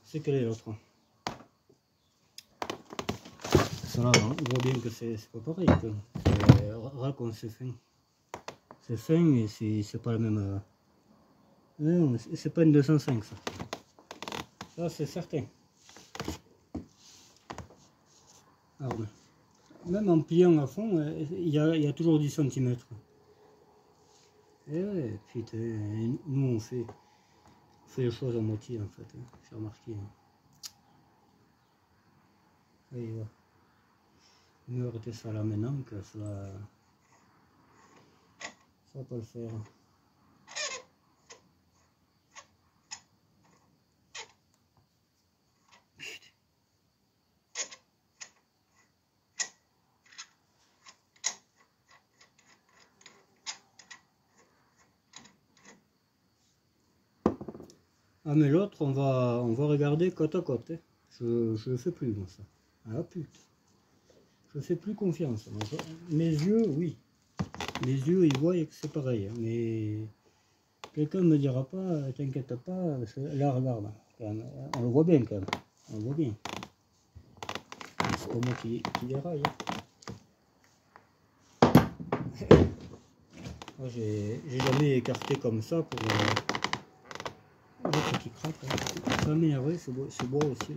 S1: C'est quelle est l'autre? Ça là, on voit bien que c'est pas pareil. Racon c'est fin. C'est fin et c'est pas la même. Non, c'est pas une 205 ça. Ça c'est certain. Alors, même en pliant à fond, il y a toujours 10 cm. Et ouais, putain, nous on fait les choses à moitié en fait, hein, j'ai remarqué. Hein. Et ouais. Mieux arrêter ça là maintenant que ça va pas le faire. Ah mais l'autre on va regarder côte à côte. Hein. Je le fais plus moi ça. Ah pute. Je fais plus confiance. Mes yeux, oui. Mes yeux ils voient que c'est pareil. Hein. Mais quelqu'un ne me dira pas, t'inquiète pas, là regarde. Quand même, on le voit bien quand même. On le voit bien. C'est pas moi qui déraille. Hein. J'ai jamais écarté comme ça pour l'autre qui craque. Hein. Ça va m'énerver, ce bois aussi.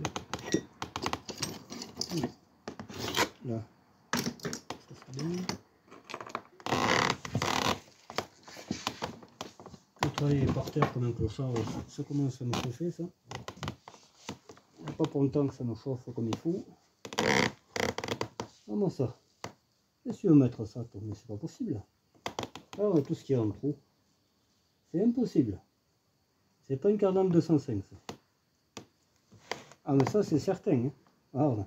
S1: Là. Ça fait bien. Le travail est par terre comme un clochard, ça commence à me chauffer ça. Il n'y a pas pour longtemps que ça me chauffe comme il faut. Comment ça? Qu'est-ce que tu veux mettre ça toi? Mais c'est pas possible. Alors tout ce qui est en trou. C'est impossible. C'est pas une cardan de 205 ça. Ah mais ça c'est certain. Hein. Alors,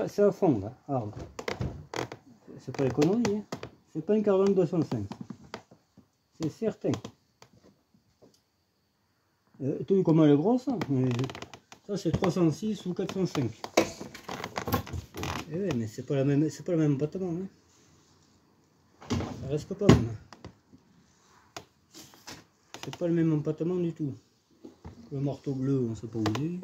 S1: c'est à fond là. Alors, c'est pas les conneries. Hein. C'est pas une cardan de 205. C'est certain. Tu vois comment elle est grosse? Hein. Ça c'est 306 ou 405. Eh ouais, mais c'est pas le même battement. Hein. Ça reste pas même. C'est pas le même empattement du tout. Le marteau bleu, on sait pas où il est.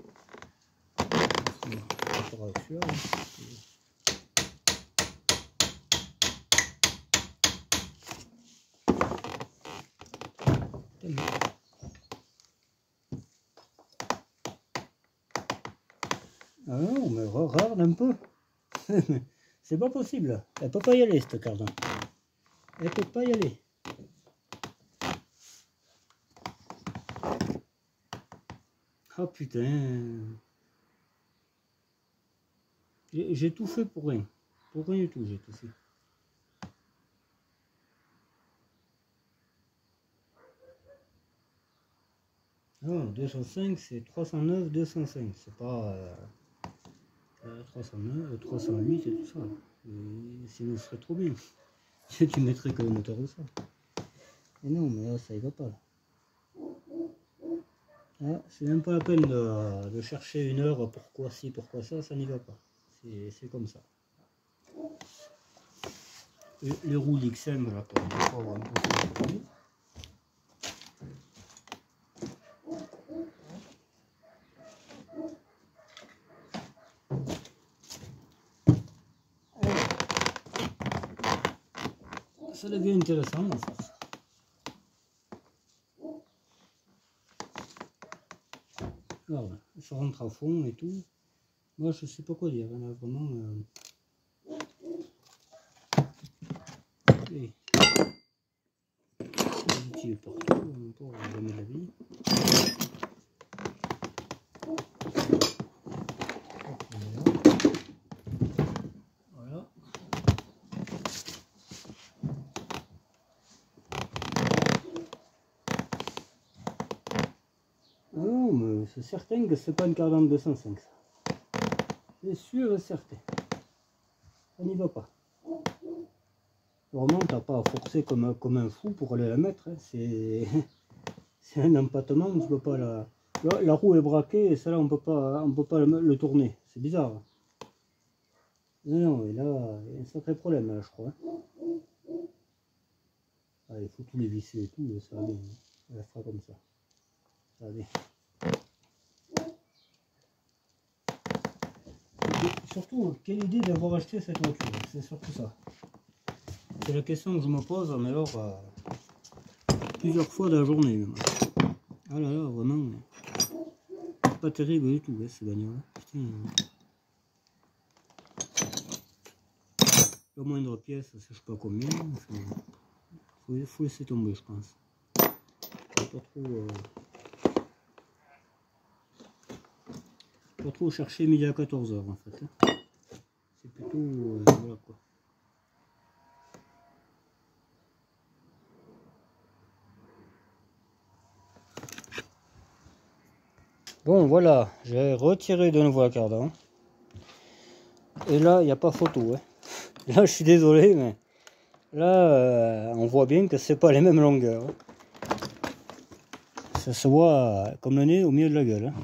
S1: putain. Ah non, mais regarde un peu. C'est pas possible. Elle peut pas y aller, cette cardan. Elle peut pas y aller. Oh putain. J'ai tout fait pour rien. Pour rien du tout, j'ai tout fait. Non, 205, c'est 309, 205. C'est pas 309, 308 et tout ça. Sinon, ce serait trop bien. Tu mettrais que le moteur au sol. Et non, mais là, ça y va pas. Ah, c'est même pas la peine de chercher une heure, pourquoi ci, pourquoi ça n'y va pas. C'est comme ça. Les roues d'X5, là, pour avoir un peu de ça devient intéressant, en fait. Alors, ça rentre à fond et tout. Moi, je sais pas quoi dire. Là, vraiment. Les outils partout, pour jamais la vie. Voilà. Non, mais c'est certain que c'est pas une cardan 205, ça. C'est sûr et certain. Ça n'y va pas. Vraiment, t'as pas à forcer comme un fou pour aller la mettre. Hein. C'est un empattement, tu peux pas la roue est braquée et celle-là on peut pas le tourner. C'est bizarre. Non, non, et là, il y a un sacré problème là, je crois. Ah, il faut tous les visser et tout, ça va bien. Elle fera comme ça. Ça va bien. Et surtout, quelle idée d'avoir acheté cette voiture? C'est surtout ça. C'est la question que je me pose, mais alors plusieurs fois dans la journée même. Ah là là, vraiment, pas terrible du tout, ces bagnoles. Putain. La moindre pièce, je sais pas combien. Faut laisser tomber, je pense. Pas trop chercher midi à 14h en fait. Hein. C'est plutôt voilà quoi. Bon voilà, j'ai retiré de nouveau la cardan. Et là, il n'y a pas photo. Hein. Là, je suis désolé, mais là, on voit bien que c'est pas les mêmes longueurs. Hein. Ça se voit comme le nez au milieu de la gueule. Hein.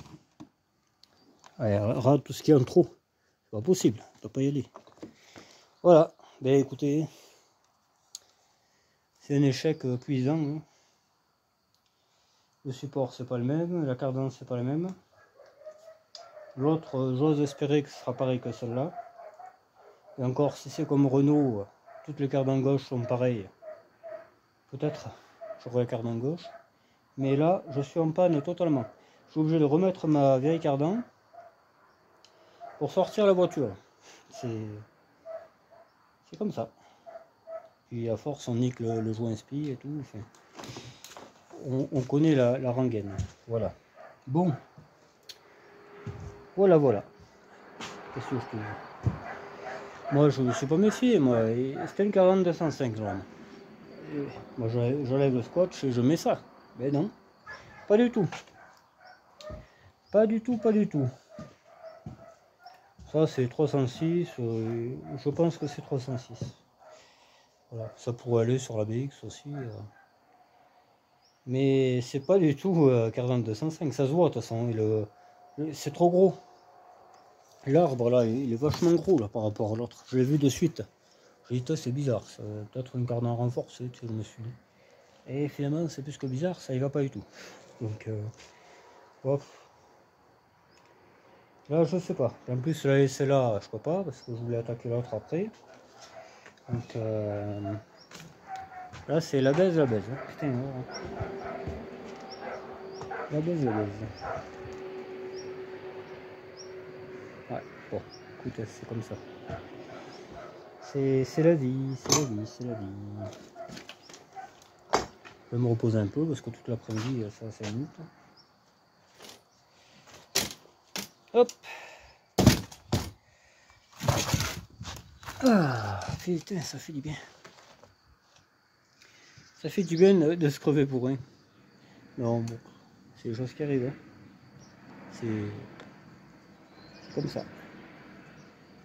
S1: Ouais, regarde tout ce qu'il y a en trop. C'est pas possible, on peut pas y aller. Voilà, ben écoutez, c'est un échec cuisant. Hein. Le support c'est pas le même, la cardan c'est pas le même. L'autre, j'ose espérer que ce sera pareil que celle-là. Et encore, si c'est comme Renault, toutes les cardans gauche sont pareilles. Peut-être j'aurai la cardan gauche. Mais là, je suis en panne totalement. Je suis obligé de remettre ma vieille cardan pour sortir la voiture. C'est comme ça. Puis à force, on nique le joint spi et tout. Enfin, on connaît la rengaine. Voilà. Bon. Voilà. Qu'est-ce que je te dis? Moi, je ne suis pas méfié. Moi, c'était une 4205 là. Moi, j'enlève le scotch et je mets ça. Mais non, pas du tout. Pas du tout. Ça, c'est 306. Je pense que c'est 306. Voilà. Ça pourrait aller sur la BX aussi. Mais c'est pas du tout cardan 205. Ça se voit de toute façon. C'est trop gros. L'arbre là, il est vachement gros là par rapport à l'autre. Je l'ai vu de suite. J'ai dit, c'est bizarre. Ça peut-être une cardan renforcée. Tu sais, je me suis dit. Et finalement, c'est plus que bizarre. Ça y va pas du tout. Donc, hop. Là, je sais pas. En plus, la laisser là, je peux pas parce que je voulais attaquer l'autre après. Donc, là, c'est la baise. Hein. Putain, La baise. Ouais, bon, écoute, c'est comme ça. C'est la vie, c'est la vie, c'est la vie. Je vais me reposer un peu parce que toute l'après-midi, ça va 5 minutes. Hop. Ah, putain, ça fait du bien. Ça fait du bien de se crever pour rien. Non, bon, c'est des choses qui arrivent. Hein. C'est comme ça.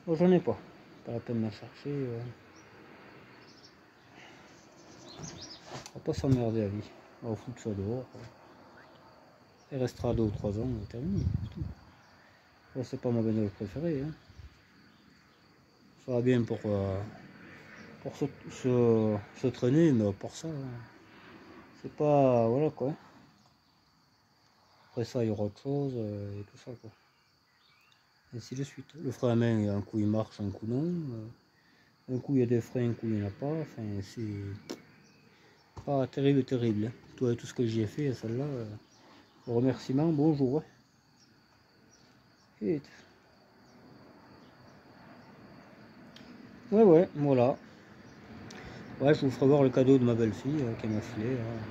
S1: Bon, j'en ai pas. Pas la peine d'en chercher. On va pas s'emmerder la vie. On va foutre ça dehors. Il restera 2 ou 3 ans, terminé. Bon, c'est pas ma bagnole préférée. Hein. Ça va bien pour se traîner, mais pour ça, hein. C'est pas. Voilà quoi. Après ça, il y aura autre chose et tout ça quoi. Et ainsi de suite. Le frein à main, un coup il marche, un coup non. Un coup il y a des freins, un coup il n'y en a pas. Enfin, c'est pas terrible, terrible. Hein. Tout ce que j'y ai fait, celle-là, remerciement, bonjour. Et... Ouais, voilà. Ouais, je vous ferai voir le cadeau de ma belle-fille qu'elle m'a filé. Hein.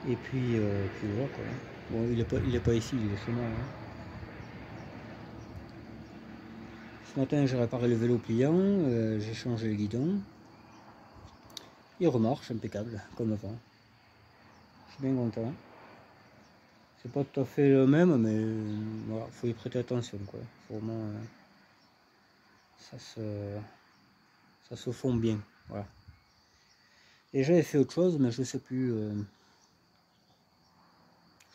S1: Et puis voilà quoi. Bon, il est pas ici, il est chez moi. Hein. Ce matin, j'ai réparé le vélo pliant, j'ai changé le guidon. Il remarche impeccable, comme avant. Je suis bien content. C'est pas tout à fait le même, mais voilà, faut y prêter attention quoi. Faut vraiment, ça se fond bien. Voilà. Et j'avais fait autre chose, mais je sais plus.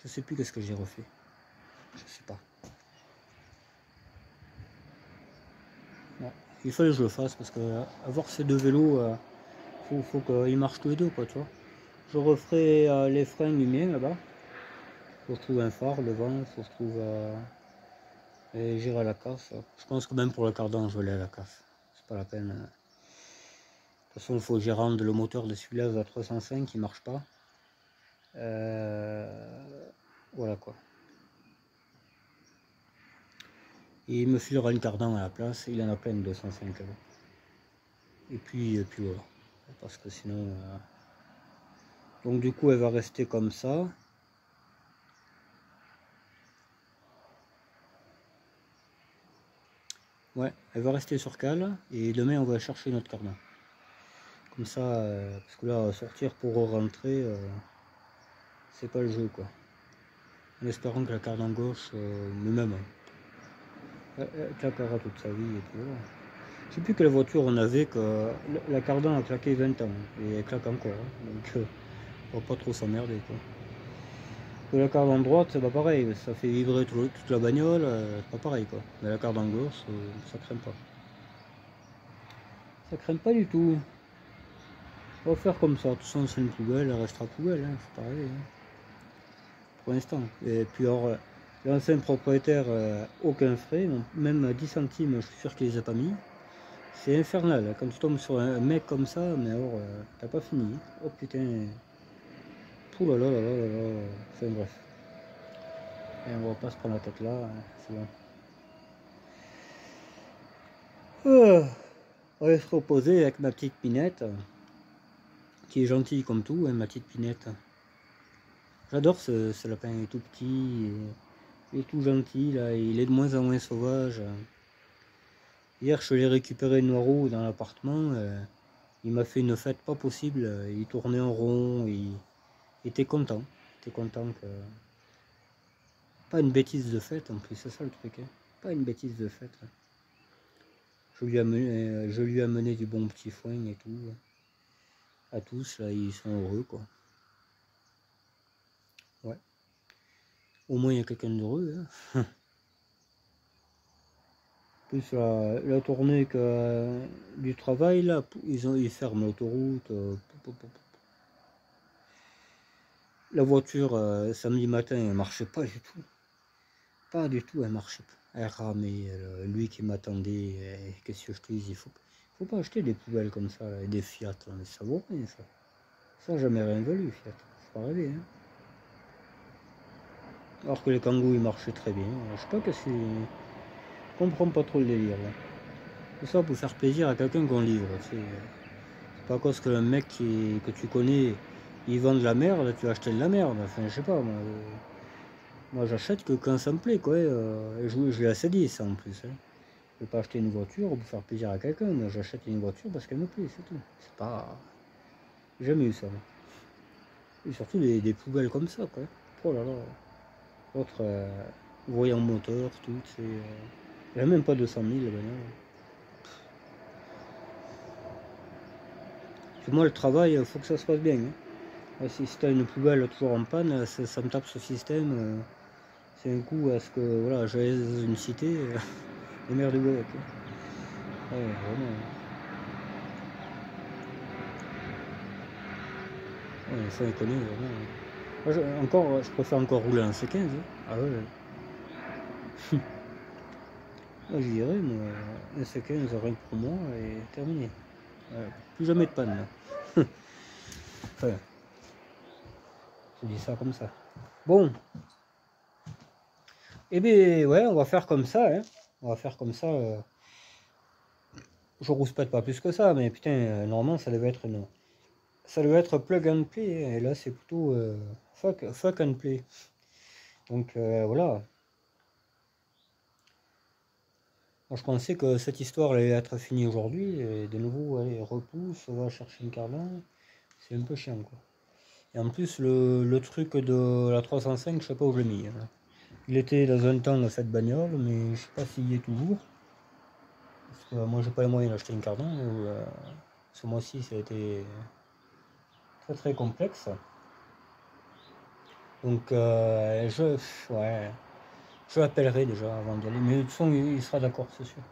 S1: Je sais plus qu'est-ce que j'ai refait. Je sais pas. Ouais. Il fallait que je le fasse parce que avoir ces 2 vélos, faut qu'ils marchent tous les 2 quoi, tu vois. Je referai les freins du mien là-bas. Faut que je trouve un phare devant, faut que je trouve et j'irai à la casse. Je pense que même pour le cardan, je vais aller à la casse. C'est pas la peine. De toute façon, il faut que j'y rende le moteur de celui-là à 305 qui marche pas. Voilà quoi. Et il me filera une cardan à la place, il en a plein de 205 là-bas. Et puis voilà. Parce que sinon. Donc du coup elle va rester comme ça. Ouais, elle va rester sur cale. Et demain on va chercher notre cardan. Comme ça, parce que là sortir pour rentrer, c'est pas le jeu quoi. En espérant que la cardan gauche, mais même, elle claquera toute sa vie et tout. Je sais plus quelle voiture on avait que la cardan a claqué 20 ans. Et elle claque encore. Hein, donc on va pas trop s'emmerder quoi. Que la cardan droite c'est pas pareil, ça fait vibrer toute la bagnole, c'est pas pareil quoi. Mais la cardan gauche, ça craint pas. Ça craint pas du tout. On va faire comme ça, de toute façon c'est une poubelle, elle restera poubelle, hein, c'est pareil. Hein. Pour l'instant. Et puis alors, l'ancien propriétaire, aucun frais, même 10 centimes, je suis sûr qu'il les a pas mis. C'est infernal, quand tu tombes sur un mec comme ça, mais alors, t'as pas fini. Oh putain. Pouh là là là là là là. Enfin bref. Et on va pas se prendre la tête là, hein, c'est bon. On va se reposer avec ma petite Pinette, qui est gentille comme tout, hein, ma petite Pinette. J'adore ce lapin, il est tout petit, il est tout gentil, là, il est de moins en moins sauvage. Hier, je l'ai récupéré Noirou dans l'appartement, il m'a fait une fête pas possible, il tournait en rond, il était content. Il était content que... Pas une bêtise de fête en plus, c'est ça le truc, hein. Pas une bêtise de fête. Je lui ai amené du bon petit foin et tout. À tous, là, ils sont heureux, quoi. Ouais. Au moins, il y a quelqu'un d'heureux, hein. Plus la tournée du travail, là, ils ferment l'autoroute. La voiture, samedi matin, elle marchait pas du tout. Pas du tout, elle marchait pas. Elle ramait, lui qui m'attendait, qu'est-ce que je te dis, il faut pas acheter des poubelles comme ça, là, et des Fiat, là, mais ça vaut rien, ça. Ça, jamais rien valu, Fiat. Faut pas rêver, hein. Alors que les Kangoo ils marchaient très bien. Je sais pas que c'est. Je comprends pas trop le délire là. Tout ça pour faire plaisir à quelqu'un qu'on livre. C'est pas à cause que le mec que tu connais il vend de la merde, tu vas acheter de la merde. Enfin je sais pas moi. Moi j'achète que quand ça me plaît quoi. Et je l'ai assez dit ça en plus. Hein. Je vais pas acheter une voiture pour faire plaisir à quelqu'un. Moi j'achète une voiture parce qu'elle me plaît, c'est tout. C'est pas. J'ai jamais eu ça. Moi. Et surtout des poubelles comme ça quoi. Oh là là. L'autre voyant moteur, tout, c'est. Il n'y a même pas 200 000 la bagnole. Moi le travail, il faut que ça se passe bien. Hein. Si tu as une poubelle toujours en panne, ça me tape ce système. C'est un coup à ce que voilà, j'allais dans une cité, et merde de boîte. Ouais, vraiment. Ouais, ça déconner, vraiment. Moi, je préfère encore rouler en C15. Hein. Ah ouais. Moi je dirais, moi, un C15 rien que pour moi et terminé. Ouais, plus jamais de panne là. Enfin, je dis ça comme ça. Bon. Eh bien, ouais, on va faire comme ça, hein. On va faire comme ça. Je rouspète pas plus que ça, mais putain, normalement, ça devait être ça devait être plug and play, hein, et là, c'est plutôt fuck and play. Donc, voilà. Moi, je pensais que cette histoire allait être finie aujourd'hui, et de nouveau, allez, repousse, on va chercher une cardin. C'est un peu chiant, quoi. Et en plus, le truc de la 305, je sais pas où je l'ai mis. Hein. Il était dans un temps dans cette bagnole, mais je sais pas s'il y est toujours. Parce que moi, j'ai pas les moyens d'acheter une cardin. Ce mois-ci, ça a été très très complexe. Donc, ouais, je l'appellerai déjà avant d'y aller. Mais de toute façon, il sera d'accord, c'est sûr.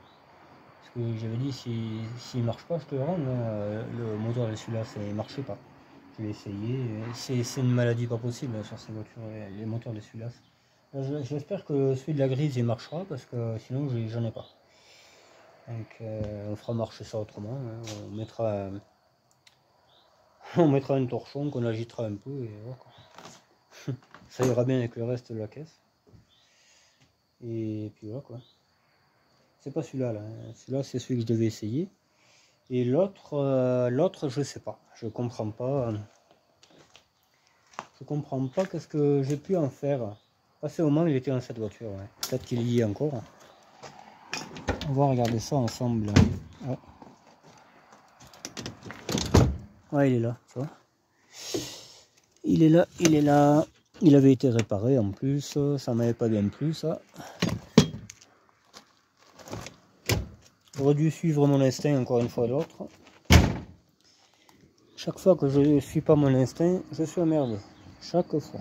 S1: Parce que j'avais dit, s'il marche pas, je te le rends. Hein. Le moteur de celui-là, il marchait pas. Je l'ai essayé. C'est une maladie pas possible hein, sur ces voitures, les moteurs de celui-là. J'espère que celui de la grise, il marchera, parce que sinon, j'en ai pas. Donc, on fera marcher ça autrement. Hein. On mettra un torchon qu'on agitera un peu et voilà. Ça ira bien avec le reste de la caisse. Et puis voilà quoi. C'est pas celui-là là. Celui-là c'est celui que je devais essayer. Et l'autre je sais pas. Je comprends pas. Je comprends pas qu'est-ce que j'ai pu en faire. Passé au moment il était dans cette voiture. Ouais. Peut-être qu'il y est encore. On va regarder ça ensemble. Ouais. Ouais, il est là, tu vois. Il est là, il est là. Il avait été réparé en plus. Ça m'avait pas bien plu ça. J'aurais dû suivre mon instinct encore une fois d'autre. Chaque fois que je ne suis pas mon instinct, je suis emmerdé. Chaque fois.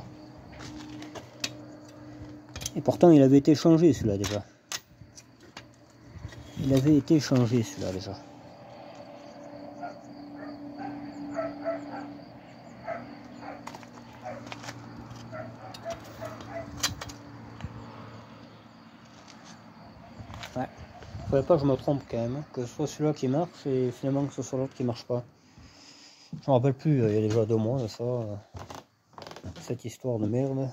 S1: Et pourtant, il avait été changé celui-là déjà. Il avait été changé celui-là déjà. Ouais. Faudrait pas que je me trompe quand même. Que ce soit celui-là qui marche et finalement que ce soit l'autre qui marche pas. Je me rappelle plus, il y a déjà 2 mois de ça. Cette histoire de merde.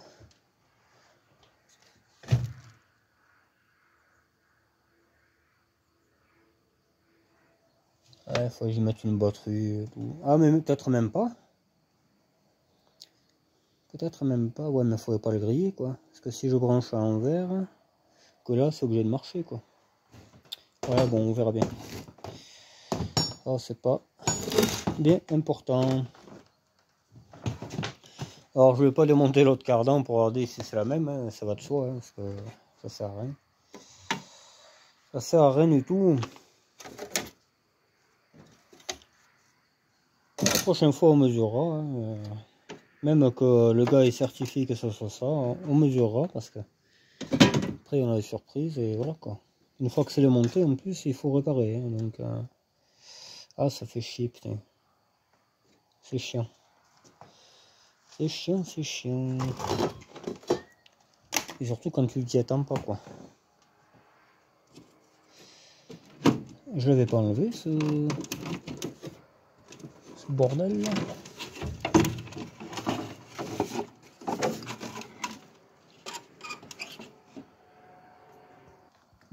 S1: Ouais, faut que j'y mette une batterie et tout. Ah, mais peut-être même pas. Peut-être même pas. Ouais, mais faudrait pas le griller, quoi. Parce que si je branche à l'envers, que là, c'est obligé de marcher, quoi. Voilà, bon, on verra bien. Alors, c'est pas bien important. Alors, je vais pas démonter l'autre cardan pour regarder si c'est la même. Hein. Ça va de soi, hein, parce que ça sert à rien. Ça sert à rien du tout. La prochaine fois, on mesurera. Hein. Même que le gars est certifié que ce soit ça, on mesurera parce que après on a des surprises et voilà quoi. Une fois que c'est démonté, en plus il faut réparer. Hein, donc ah ça fait chier putain. C'est chiant. C'est chiant, c'est chiant. Et surtout quand tu t'y attends pas quoi. Je l'avais pas enlevé ce bordel là.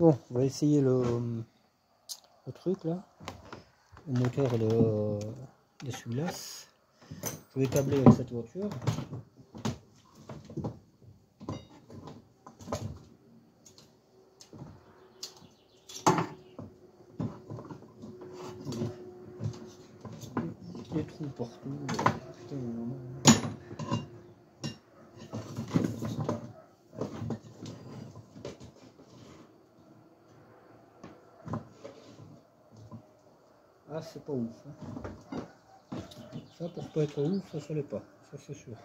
S1: Bon, on va essayer le truc là, le moteur d'essuie-glace. Je vais câbler avec cette voiture. Des trous partout. Putain, ah, c'est pas ouf. Hein. Ça, pour pas être ouf, ça l'est pas. Ça, c'est sûr.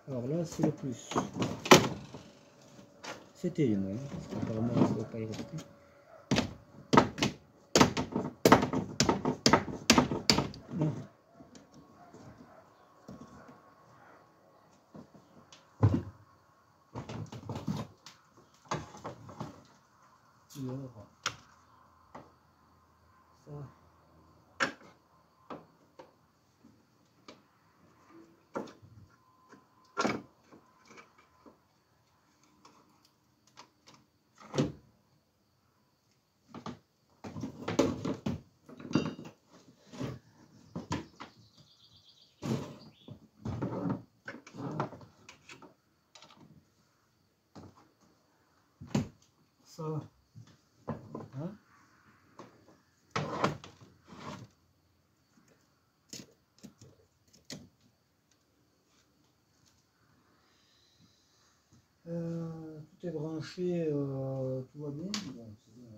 S1: Alors là, c'est le plus. C'était les moins, parce qu'apparemment, ça ne va pas y rester. Non. Alors, ça. Ça. Hein? Tout est branché, tout va bien. Bon, c'est bien.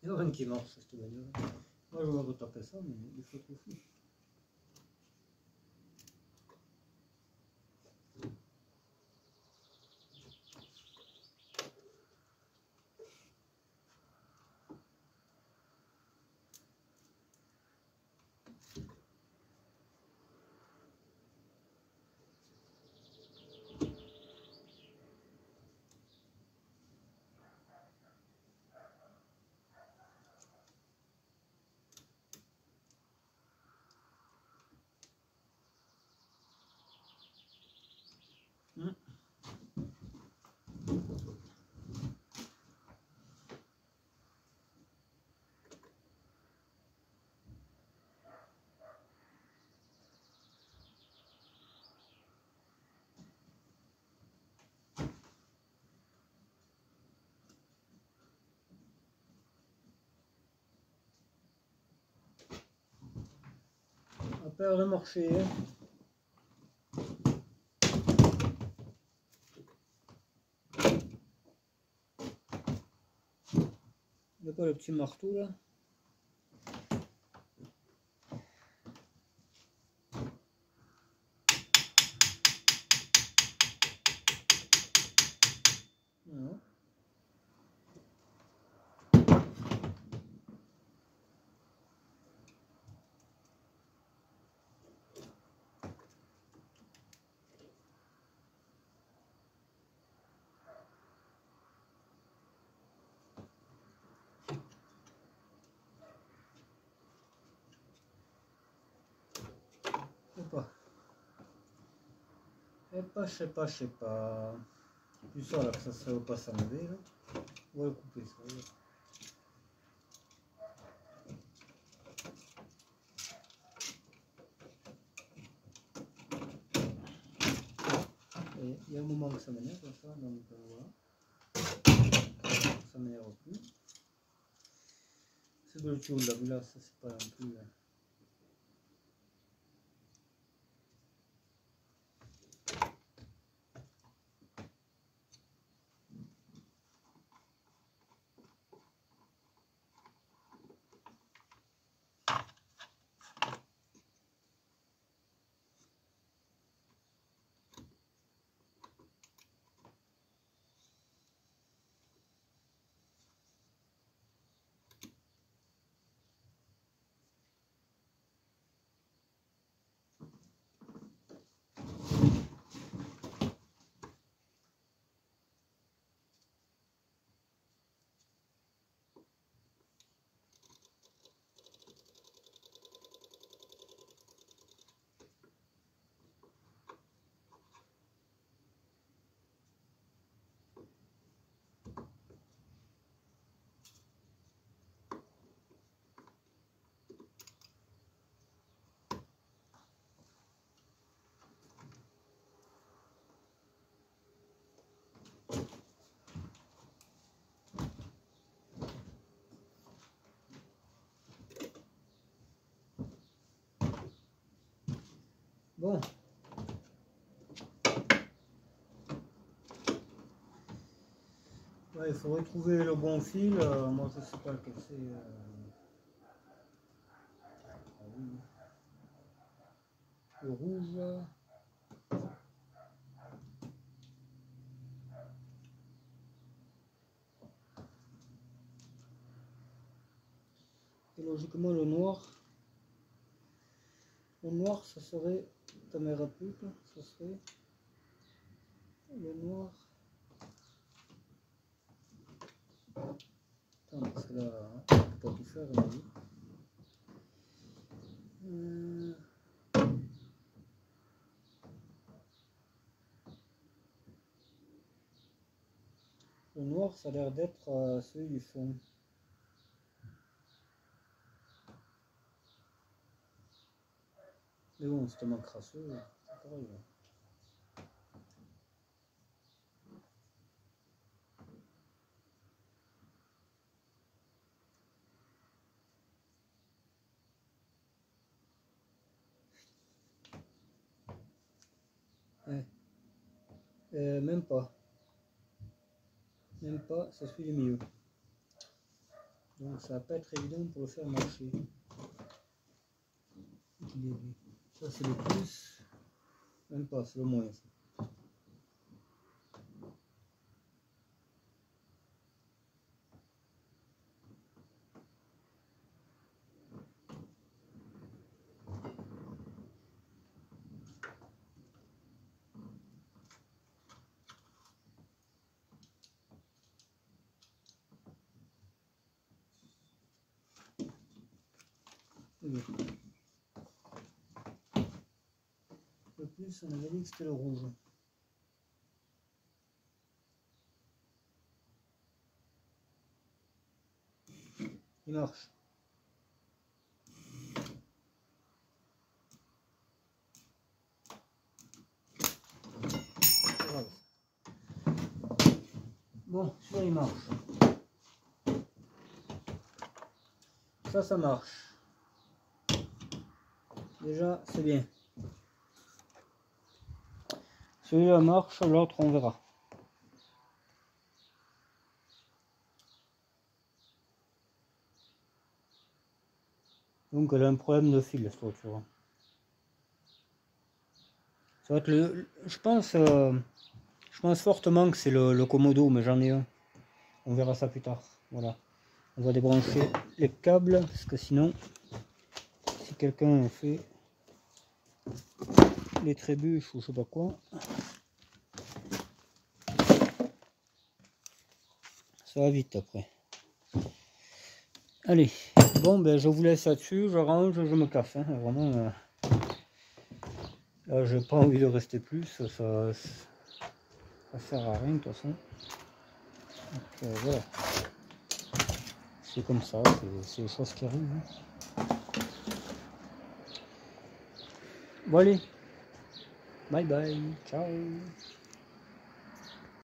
S1: Il n'y a rien qui marche, cette bagnole. Moi, je vais retaper ça, mais il faut trop fou. À perdre le marché. Hein. Il n'y a pas le petit marteau là? Non. Je sais pas. Plus ça là que ça ne va pas s'enlever là. On va le couper ça. Là. Il y a un moment que ça m'énerve ça, donc voilà. Ça m'énerve plus. C'est de l'autre chose là, ça c'est pas non plus. Bon. Ouais, il faudrait trouver le bon fil. Moi, je sais pas lequel c'est. Ah oui. Le rouge. Et logiquement, le noir. Le noir, ça serait. Caméra pute, ça serait. Le noir. Attends, parce que là, on peut pas tout faire, on a dit. Le noir, ça a l'air d'être celui du fond. Mais bon, c'est tellement crasseux, c'est pareil. Ouais. Même pas. Même pas, ça suit du milieu. Donc ça va pas être évident pour le faire marcher. Ça c'est le plus. Même pas, c'est le moins. Le plus, on avait dit que c'était le rouge. Il marche. Bon, ça il marche. Ça marche. Déjà, c'est bien. Celui-là marche, l'autre on verra. Donc elle a un problème de fil, cette voiture. Ça va être je pense fortement que c'est le Komodo, mais j'en ai un. On verra ça plus tard. Voilà. On va débrancher les câbles, parce que sinon, si quelqu'un fait les trébuches ou je sais pas quoi, ça va vite après. Allez, bon ben je vous laisse là-dessus, je range, je me casse, hein, vraiment. Là j'ai pas envie de rester plus, ça sert à rien de toute façon. Donc voilà. C'est comme ça, c'est les choses qui arrivent. Hein. Bon allez, bye bye, ciao.